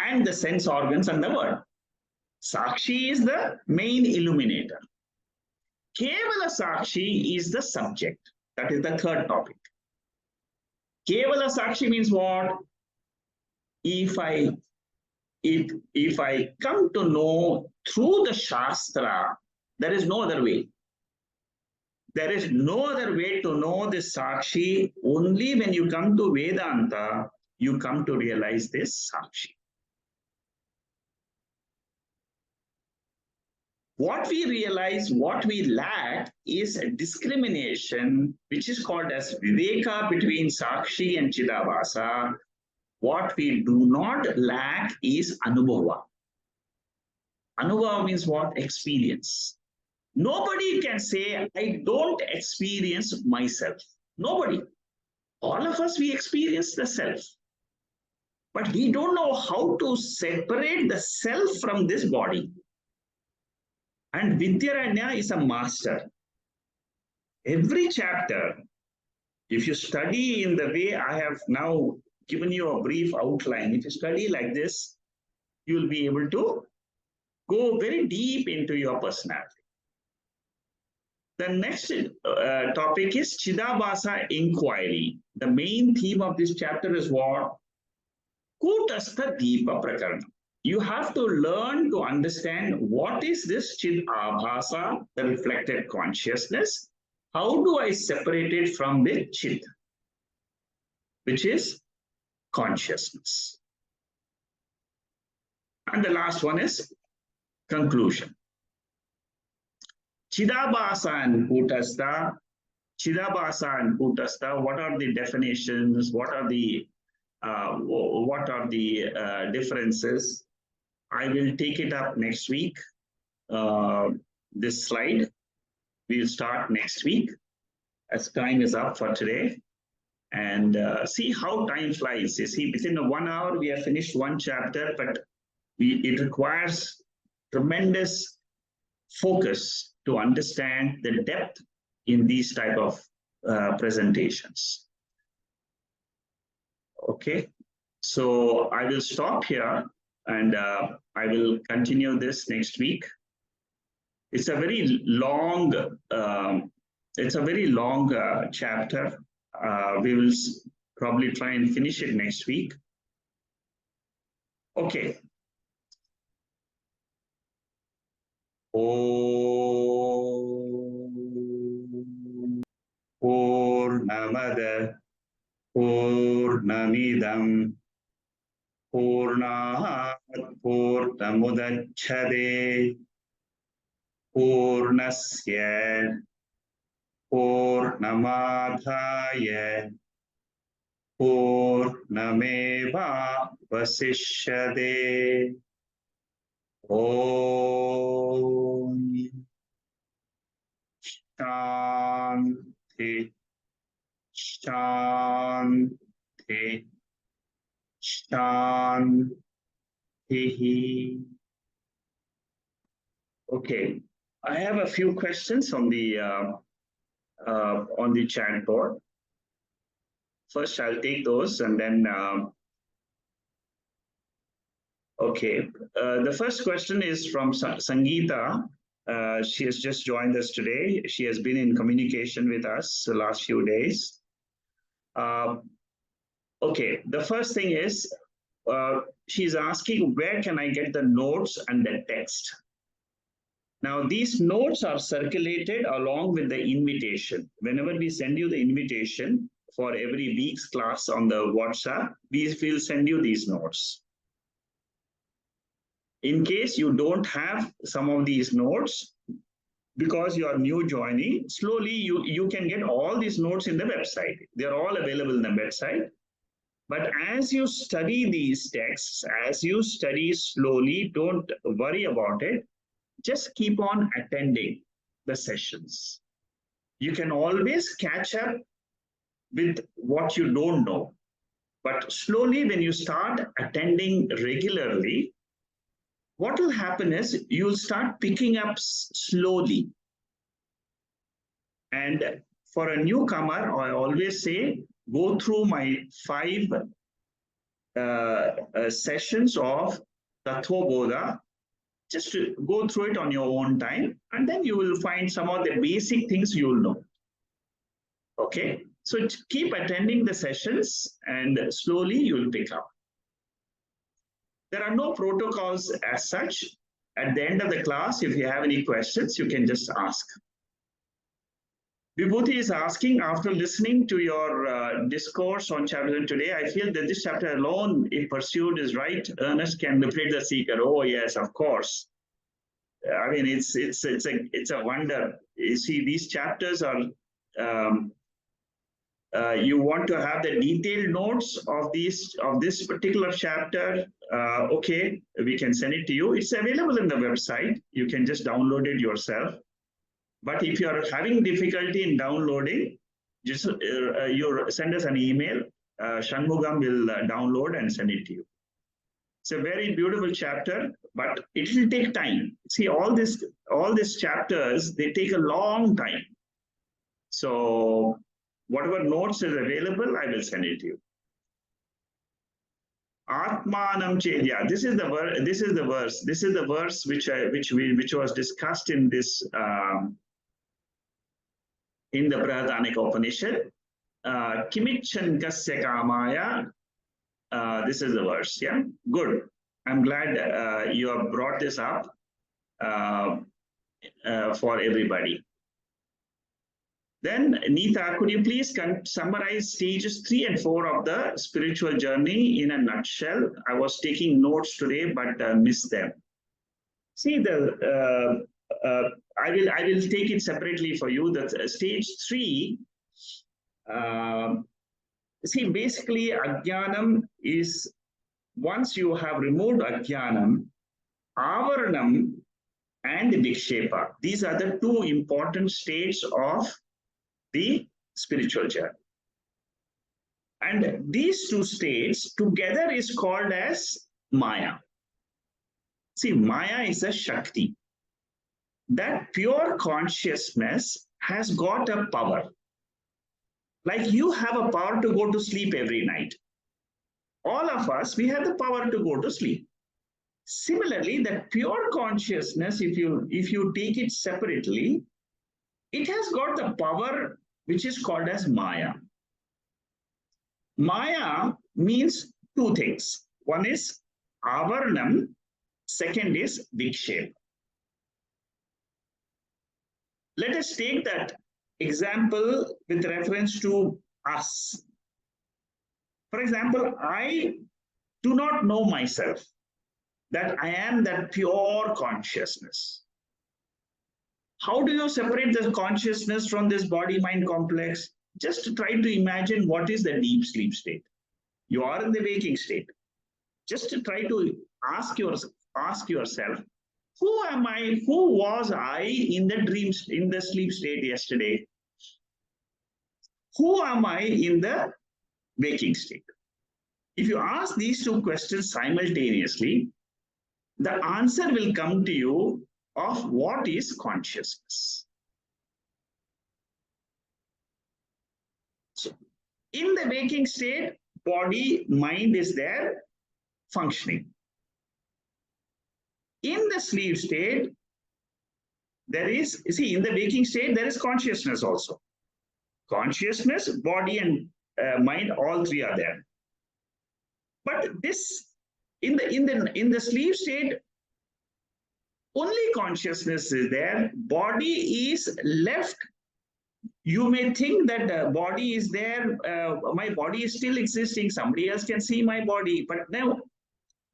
Speaker 1: and the sense organs and the word. Sakshi is the main illuminator. Kevala Sakshi is the subject. That is the third topic. Kevala Sakshi means what? If I come to know through the Shastra, there is no other way. There is no other way to know this Sakshi. Only when you come to Vedanta, you come to realize this Sakshi. What we realize, what we lack is a discrimination, which is called as Viveka between Sakshi and Chidabhasa. What we do not lack is Anubhava. Anubhava means what? Experience. Nobody can say, I don't experience myself. Nobody. All of us, we experience the self. But we don't know how to separate the self from this body. And Vidyaranya is a master. Every chapter, if you study in the way I have now given you a brief outline, if you study like this, you will be able to go very deep into your personality. The next topic is Chidabhasa inquiry. The main theme of this chapter is what? Kutastha Deepa Prakarana. You have to learn to understand what is this Chidabhasa, the reflected consciousness. How do I separate it from the Chid, which is consciousness? And the last one is conclusion. Chidabhasa and Kutastha. Chidabhasa and Kutastha, what are the definitions? What are the differences? I will take it up next week. This slide, we'll start next week as time is up for today. And see how time flies. You see, within 1 hour, we have finished one chapter, but it requires tremendous focus to understand the depth in these type of presentations. Okay, so I will stop here and I will continue this next week. It's a very long, chapter. We will probably try and finish it next week. Okay. Om Purnamada Purnamidam Purnat Purnamudacchade Purnasya Purnamadhaya Purnameva Vasishyade. Om Shanti Shanti Shanti. Okay, I have a few questions on the chat board. First, I'll take those and then. Okay, the first question is from Sangeeta. She has just joined us today. She has been in communication with us the last few days. Okay, the first thing is, she's asking, where can I get the notes and the text? Now, these notes are circulated along with the invitation. Whenever we send you the invitation for every week's class on the WhatsApp, we will send you these notes. In case you don't have some of these notes, because you are new joining, slowly you can get all these notes in the website. They're all available in the website. But as you study these texts, as you study slowly, don't worry about it. Just keep on attending the sessions. You can always catch up with what you don't know. But slowly, when you start attending regularly, what will happen is you'll start picking up slowly. And for a newcomer, I always say, go through my 5 sessions of Tattva Bodha. Just to go through it on your own time, and then you will find some of the basic things you will know. Okay, so keep attending the sessions and slowly you will pick up. There are no protocols as such. At the end of the class, if you have any questions, you can just ask. Vibhuti is asking, after listening to your discourse on chapter today, I feel that this chapter alone, if pursued is right, earnest can liberate the seeker. Oh yes, of course. I mean, it's a wonder. You see, these chapters are. You want to have the detailed notes of this particular chapter. Okay, we can send it to you. It's available in the website. You can just download it yourself. But if you are having difficulty in downloading, just you send us an email. Shanmugam will download and send it to you. It's a very beautiful chapter, but it will take time. See, all these chapters, they take a long time. So whatever notes is available, I will send it to you. Ātmanam Chedya. This is the verse. This is the verse which was discussed in this in the Brihadaranyaka Upanishad. Kimichan kasya kamaya. This is the verse. Yeah, good. I'm glad you have brought this up for everybody. Then, Neeta, could you please summarize stages 3 and 4 of the spiritual journey in a nutshell? I was taking notes today, but missed them. See, I will take it separately for you. That stage 3. See, basically, Ajnanam is, once you have removed Ajnanam, Avaranam and Vikshepa. These are the two important states of the spiritual journey. And these two states together is called as Maya. See, Maya is a Shakti. That pure consciousness has got a power. Like you have a power to go to sleep every night. All of us, we have the power to go to sleep. Similarly, that pure consciousness, if you take it separately, it has got the power which is called as Maya. Maya means two things. One is Avaranam, second is Vikshepa. Let us take that example with reference to us. For example, I do not know myself, that I am that pure consciousness. How do you separate the consciousness from this body-mind complex? Just try to imagine what is the deep sleep state. You are in the waking state. Just try to ask yourself, who am I? Who was I in the sleep state yesterday? Who am I in the waking state? If you ask these two questions simultaneously, the answer will come to you of what is consciousness. So, in the waking state, body, mind is there functioning. In the sleep state, there is, in the waking state, there is consciousness also. Consciousness, body, and mind, all three are there. But this, in the sleep state, only consciousness is there. Body is left. You may think that the body is there. My body is still existing. Somebody else can see my body. But now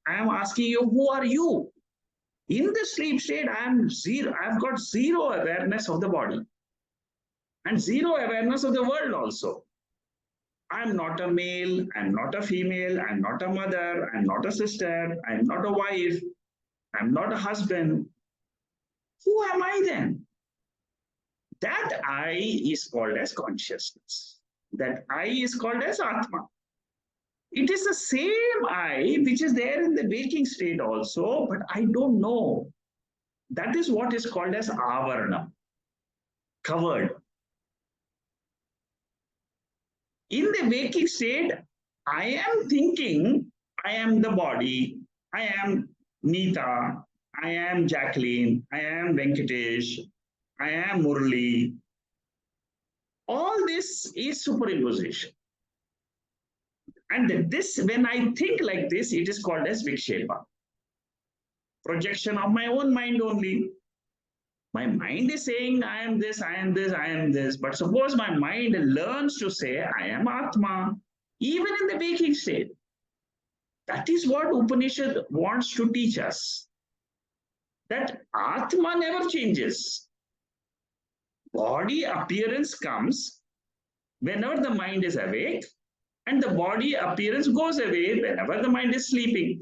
Speaker 1: I am asking you, who are you? In the sleep state, I am zero. I've got zero awareness of the body and zero awareness of the world also. I'm not a male, I'm not a female, I'm not a mother, I'm not a sister, I'm not a wife, I'm not a husband. Who am I then? That I is called as consciousness. That I is called as Ātman. It is the same I which is there in the waking state also, but I don't know. That is what is called as Avarana, covered. In the waking state, I am thinking I am the body, I am Neeta, I am Jacqueline, I am Venkatesh, I am Murli. All this is superimposition. And this, when I think like this, it is called as Vikshepa. Projection of my own mind only. My mind is saying, I am this, I am this, I am this. But suppose my mind learns to say, I am Atma, even in the waking state. That is what Upanishad wants to teach us. That Atma never changes. Body appearance comes whenever the mind is awake, and the body appearance goes away whenever the mind is sleeping.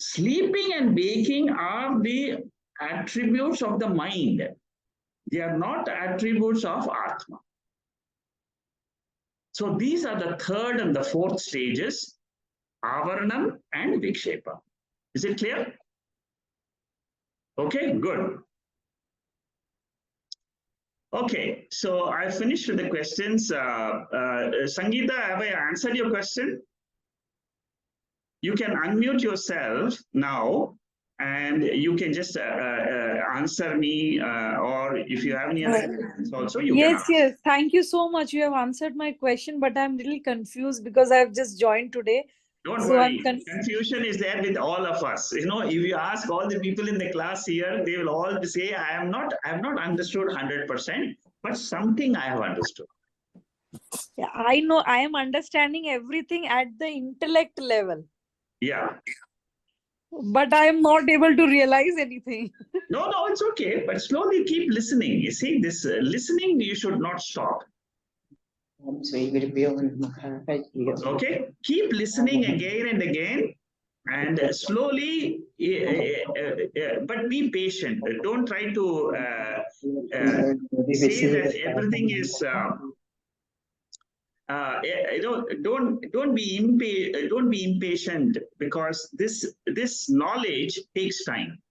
Speaker 1: Sleeping and waking are the attributes of the mind. They are not attributes of Atma. So these are the third and the fourth stages, Avaranam and Vikshepa. Is it clear? Okay, good. Okay, so I finished with the questions. Sangeeta, have I answered your question? You can unmute yourself now and you can just answer me or if you have any other questions also, you can ask.
Speaker 2: Yes. Thank you so much. You have answered my question, but I'm really confused because I have just joined today.
Speaker 1: Don't worry, confusion is there with all of us. You know, if you ask all the people in the class here, they will all say, I have not understood 100%, but something I have understood.
Speaker 2: Yeah, I know I am understanding everything at the intellect level.
Speaker 1: Yeah.
Speaker 2: But I am not able to realize anything.
Speaker 1: No, it's okay. But slowly keep listening. You see, this listening, you should not stop. Okay, keep listening again and again. And slowly, but be patient. Don't try to say that everything is. Don't be impatient, because this knowledge takes time.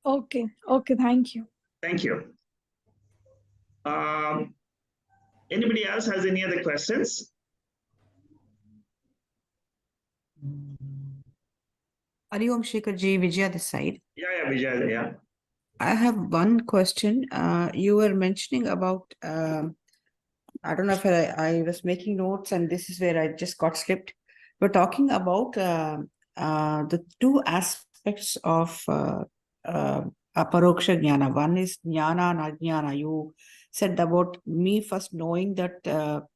Speaker 2: Okay. Okay. Thank you.
Speaker 1: Thank you. Anybody else has any other questions?
Speaker 3: Hari Om Shekharji, Vijaya this side.
Speaker 1: Yeah, Vijay, yeah.
Speaker 3: I have one question. You were mentioning about, I don't know if I was making notes and this is where I just got slipped. We're talking about the two aspects of aparoksha jnana. One is jnana and ajnana. You said about me first knowing that the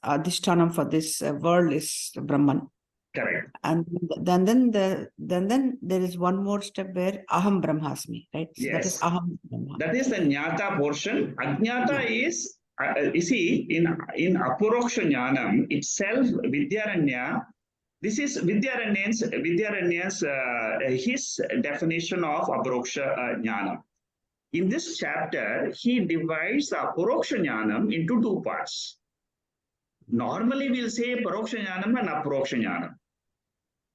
Speaker 3: adhishtanam for this world is Brahman.
Speaker 1: Correct.
Speaker 3: And then there is one more step where aham brahmasmi, right? So that is
Speaker 1: Yes.
Speaker 3: aham brahma.
Speaker 1: That is the jnata portion. Ajnata is, you see, in aparoksha jnanam itself, Vidyaranya, this is Vidyaranya's his definition of aparoksha jnanam. In this chapter, he divides the aparoksha jnanam into two parts. Normally, we'll say paroksha jnanam and aparoksha jnanam.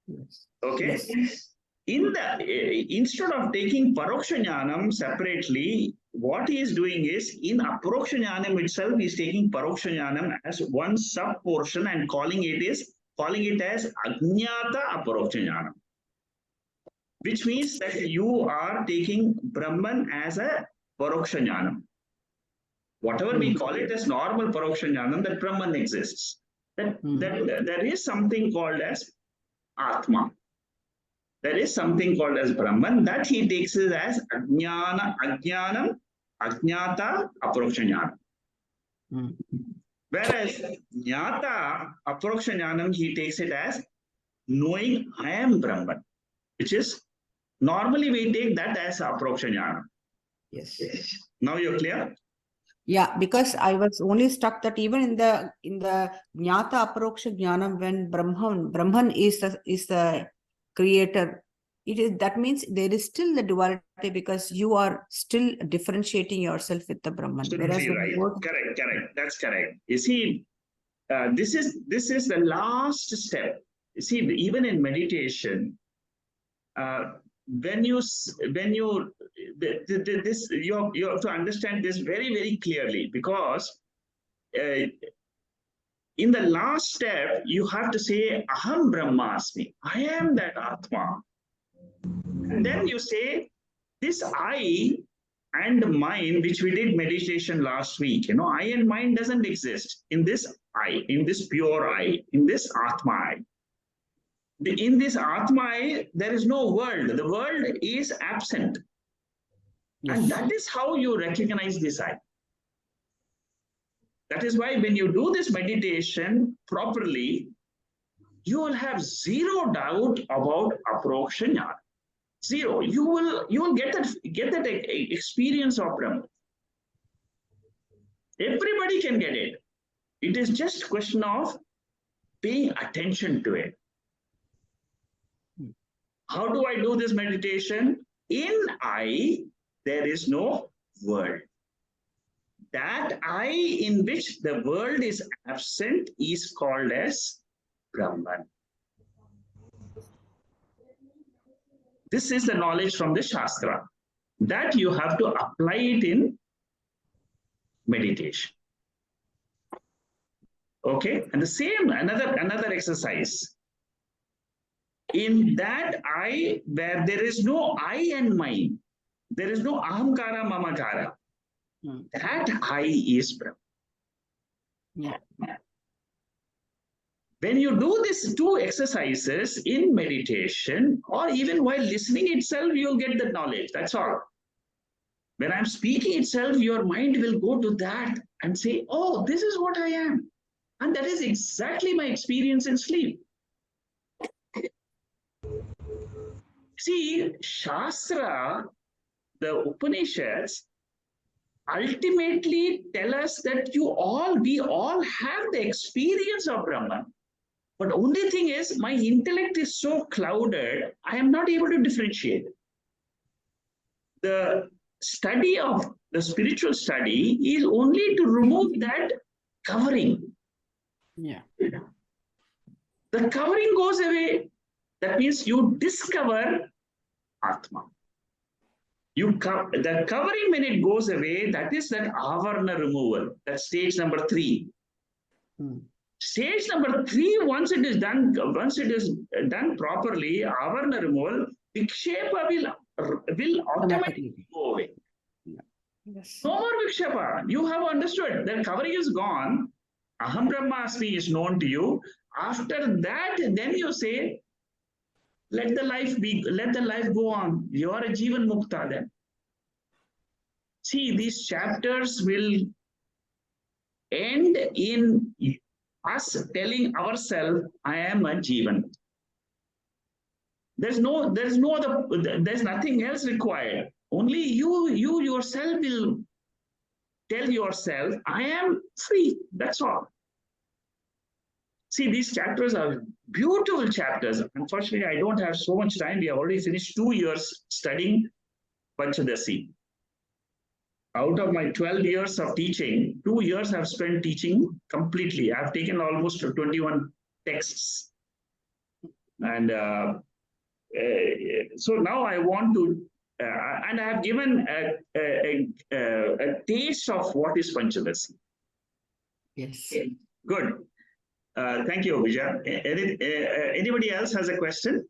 Speaker 3: Yes.
Speaker 1: Okay.
Speaker 3: Yes.
Speaker 1: Instead of taking paroksha jnanam separately, what he is doing is, in aparoksha jnanam itself, he is taking paroksha jnanam as one sub portion and calling it as ajnata aparoksha jnanam, which means that you are taking Brahman as a paroksha jnanam. Whatever we call it as normal paroksha jnanam, that Brahman exists. That there is something called as Ātman. There is something called as Brahman, that he takes it as ajnanam, ajnata, aparoksha jnanam. Whereas jnata, aparoksha jnanam, he takes it as knowing I am Brahman, which is normally we take that as aparoksha jnanam.
Speaker 3: Yes.
Speaker 1: Now you're clear?
Speaker 3: Yeah, because I was only stuck that even in the jnata aparoksha jnanam, when Brahman is the creator, that means there is still the duality, because you are still differentiating yourself with the Brahman.
Speaker 1: Absolutely right. Correct. That's correct. You see, this is the last step. You see, even in meditation, when you have to understand this very, very clearly, because in the last step you have to say aham brahmasmi, I am that Atma, and then you say this I and mind, which we did meditation last week. I and mind doesn't exist in this I, in this pure I, in this Atma I. In this Ātman, there is no world. The world is absent. Yes. And that is how you recognize this I. That is why when you do this meditation properly, you will have zero doubt about aparoksha jnana. Zero. You will get that experience of Brahma. Everybody can get it. It is just a question of paying attention to it. How do I do this meditation? In I, there is no world. That I in which the world is absent is called as Brahman. This is the knowledge from the Shastra. That you have to apply it in meditation. Okay? And the same, another exercise. In that I, where there is no I and mine, there is no ahamkara, mamakara. That I is Brahma.
Speaker 3: Yeah.
Speaker 1: When you do these two exercises in meditation, or even while listening itself, you'll get the knowledge. That's all. When I'm speaking itself, your mind will go to that and say, oh, this is what I am. And that is exactly my experience in sleep. See, Shastra, the Upanishads, ultimately tell us that we all have the experience of Brahman. But only thing is, my intellect is so clouded, I am not able to differentiate. The study of the spiritual study is only to remove that covering.
Speaker 3: Yeah.
Speaker 1: The covering goes away. That means you discover Ātman. The covering, when it goes away, that is that avarna removal. That's stage number 3. Stage number 3, once it is done properly, avarna removal, Vikshepa will automatically go away.
Speaker 3: Yes.
Speaker 1: No more Vikshepa. You have understood that covering is gone. Aham Brahmasmi is known to you. After that, then you say, let the life go on. You are a Jivan Mukta then. See, these chapters will end in us telling ourselves, I am a Jivan. There's nothing else required. Only you yourself will tell yourself, I am free. That's all. See, these chapters are beautiful chapters. Unfortunately, I don't have so much time. We have already finished 2 years studying Panchadasi. Out of my 12 years of teaching, 2 years I've spent teaching completely. I've taken almost 21 texts. And so now I want to, and I have given a taste of what is Panchadasi.
Speaker 3: Yes.
Speaker 1: Good. Thank you, Vijay. Anybody else has a question?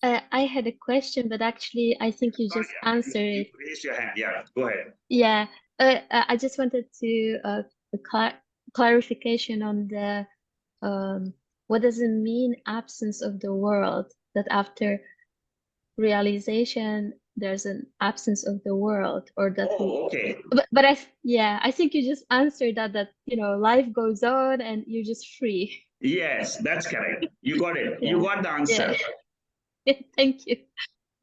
Speaker 4: I had a question, but actually, I think you just answered it.
Speaker 1: Raise your hand. Yeah, go ahead.
Speaker 4: Yeah, I just wanted to clarification on the what does it mean absence of the world? That after realization, there's an absence of the world, or that.
Speaker 1: Oh, okay.
Speaker 4: But I think you just answered that life goes on and you're just free.
Speaker 1: Yes, that's correct. You got it.
Speaker 4: Yeah.
Speaker 1: You got the answer.
Speaker 4: Yeah. Thank you.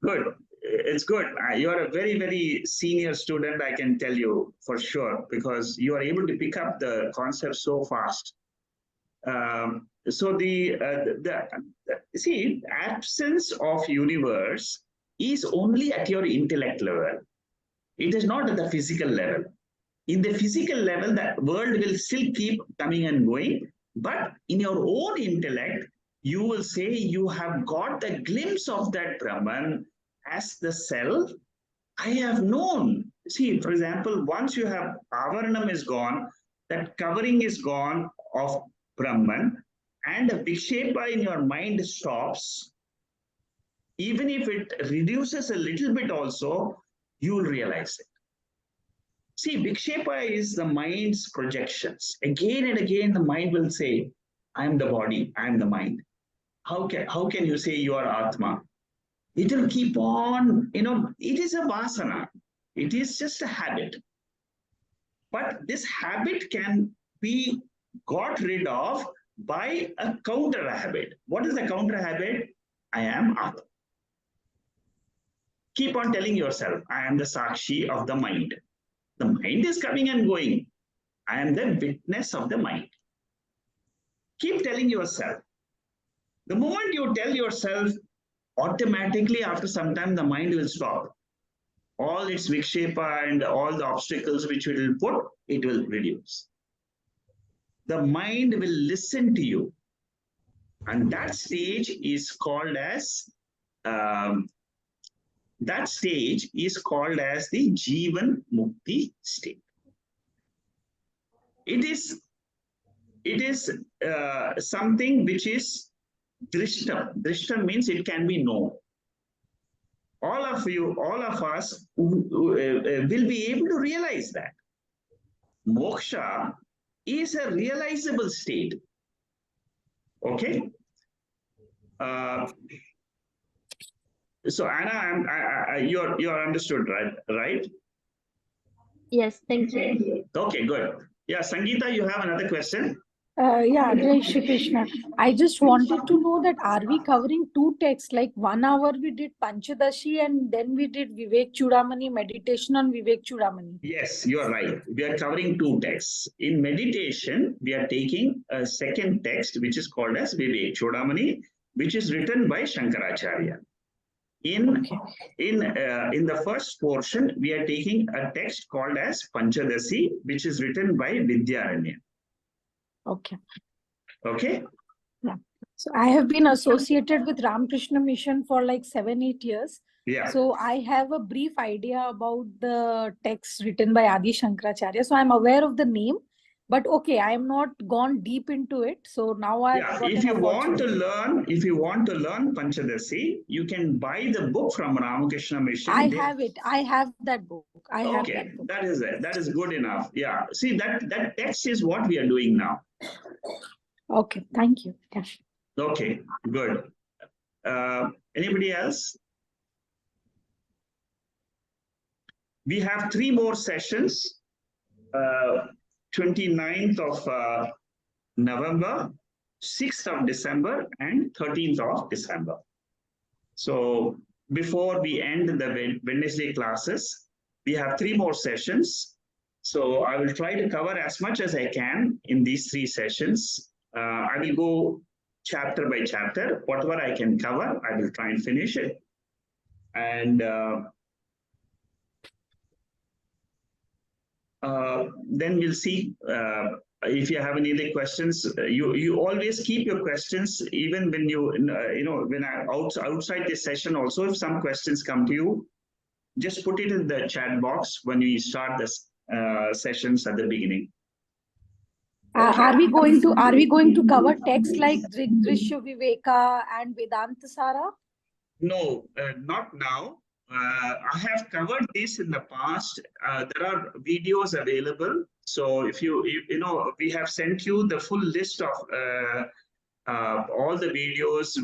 Speaker 1: Good. It's good. You are a very, very senior student, I can tell you for sure, because you are able to pick up the concept so fast. So see, absence of universe is only at your intellect level. It is not at the physical level. In the physical level, that world will still keep coming and going. But in your own intellect, you will say you have got the glimpse of that Brahman as the self. I have known. See, for example, once you have Avaranam is gone, that covering is gone of Brahman, and a Vikshepa in your mind stops. Even if it reduces a little bit also, you will realize it. See, Vikshepa is the mind's projections. Again and again, the mind will say, I am the body, I am the mind. How can you say you are Ātman? It will keep on, it is a vasana. It is just a habit. But this habit can be got rid of by a counter habit. What is the counter habit? I am Ātman. Keep on telling yourself, I am the Sakshi of the mind. The mind is coming and going. I am the witness of the mind. Keep telling yourself. The moment you tell yourself, automatically after some time, the mind will stop. All its Vikshepa and all the obstacles which it will put, it will reduce. The mind will listen to you. And that stage is called as the Jivan Mukti state. It is something which is drishtam. Drishtam means it can be known. All of us will be able to realize that. Moksha is a realizable state. Okay? So Anna, you're understood, right?
Speaker 4: Yes, thank you.
Speaker 1: Okay, good. Yeah, Sangeeta, you have another question?
Speaker 2: Yeah, Jai Shri Krishna. I just wanted to know that are we covering two texts? Like 1 hour we did Panchadasi and then we did Vivek Chudamani, meditation on Vivek Chudamani.
Speaker 1: Yes, you are right. We are covering two texts. In meditation, we are taking a second text, which is called as Vivek Chudamani, which is written by Shankaracharya. In the first portion, we are taking a text called as Panchadasi, which is written by Vidyaranya.
Speaker 2: Okay.
Speaker 1: Okay?
Speaker 2: Yeah. So I have been associated with Ramakrishna Mission for like 7-8 years.
Speaker 1: Yeah.
Speaker 2: So I have a brief idea about the text written by Adi Shankaracharya. So I'm aware of the name, but okay, I am not gone deep into it. So now I've got
Speaker 1: If
Speaker 2: an
Speaker 1: you want to
Speaker 2: opportunity.
Speaker 1: learn, Panchadasi, you can buy the book from Ramakrishna Mission.
Speaker 2: I have it. I have that book. I have
Speaker 1: Okay,
Speaker 2: that book.
Speaker 1: that is it. That is good enough. Yeah. See, that text is what we are doing now.
Speaker 2: Okay, thank you. Yeah.
Speaker 1: Okay, good. Anybody else? We have 3 more sessions. 29th of November, 6th of December, and 13th of December. So before we end the Wednesday classes, we have 3 more sessions. So I will try to cover as much as I can in these 3 sessions. I will go chapter by chapter. Whatever I can cover, I will try and finish it. And then we'll see if you have any other questions. You always keep your questions, even when when I outside this session also. If some questions come to you, just put it in the chat box when we start this sessions at the beginning.
Speaker 2: Are we going to cover texts like Drishya Viveka and Vedanta Sara?
Speaker 1: No, not now. I have covered this in the past. There are videos available. So if we have sent you the full list of all the videos.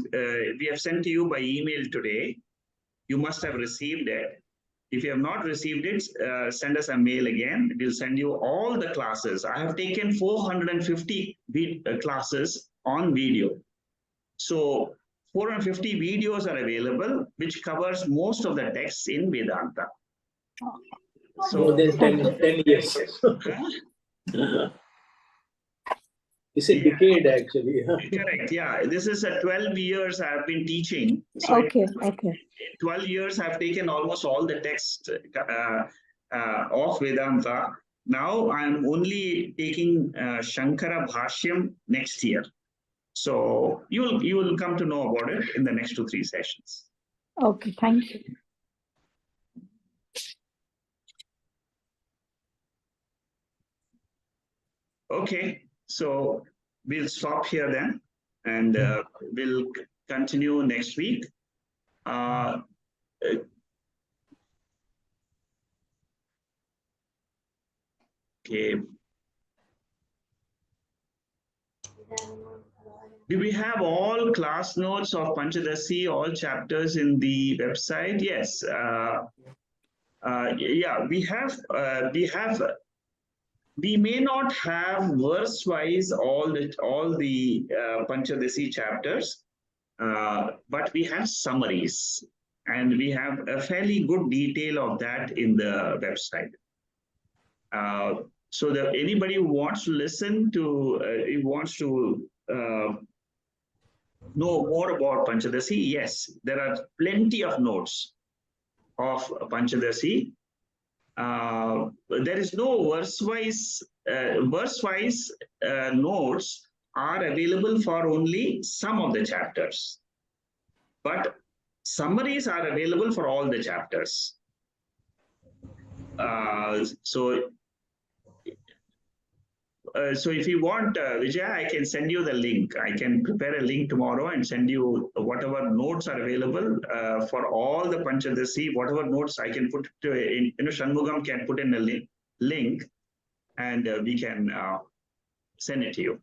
Speaker 1: We have sent to you by email today. You must have received it. If you have not received it, send us a mail again. We'll send you all the classes. I have taken 450 classes on video. So 450 videos are available, which covers most of the texts in Vedanta. So
Speaker 5: more than 10 years. It's a decade, actually.
Speaker 1: Correct. Yeah, this is a 12 years I have been teaching. So
Speaker 2: Okay.
Speaker 1: in 12 years, I've taken almost all the texts of Vedanta. Now I'm only taking Shankara Bhashyam next year. So you will come to know about it in the next 2-3 sessions.
Speaker 2: Okay, thank you.
Speaker 1: Okay, so we'll stop here then, and we'll continue next week. Okay. Do we have all class notes of Panchadasi, all chapters in the website? Yes. Yeah, we have. We may not have verse-wise all the Panchadasi chapters, but we have summaries, and we have a fairly good detail of that in the website. So that anybody who wants to listen to, know more about Panchadasi, yes, there are plenty of notes of Panchadasi. There is no verse-wise notes are available for only some of the chapters, but summaries are available for all the chapters. So if you want, Vijaya, I can send you the link. I can prepare a link tomorrow and send you whatever notes are available for all the Panchadasi, whatever notes I can put in, Shanmugam can put in a link, and we can send it to you.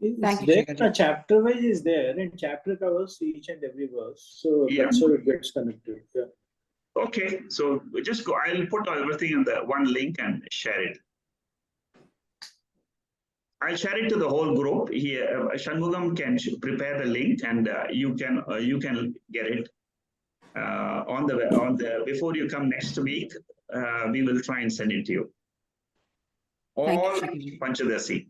Speaker 5: It's there, a chapter wise is there, and chapter covers each and every verse. So that's how it gets connected. Yeah.
Speaker 1: Okay, so just go. I'll put everything in the one link and share it. I'll share it to the whole group. Here, Shanmugam can prepare the link, and you can get it on the before you come next week. We will try and send it to you. All Panchadasi.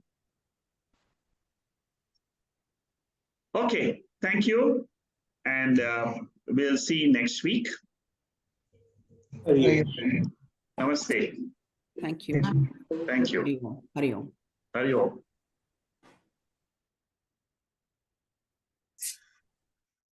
Speaker 1: Okay, thank you, and we'll see you next week. Namaste.
Speaker 3: Thank you.
Speaker 1: Thank you.
Speaker 3: Hari Om. Hari Om.
Speaker 1: Hari Om.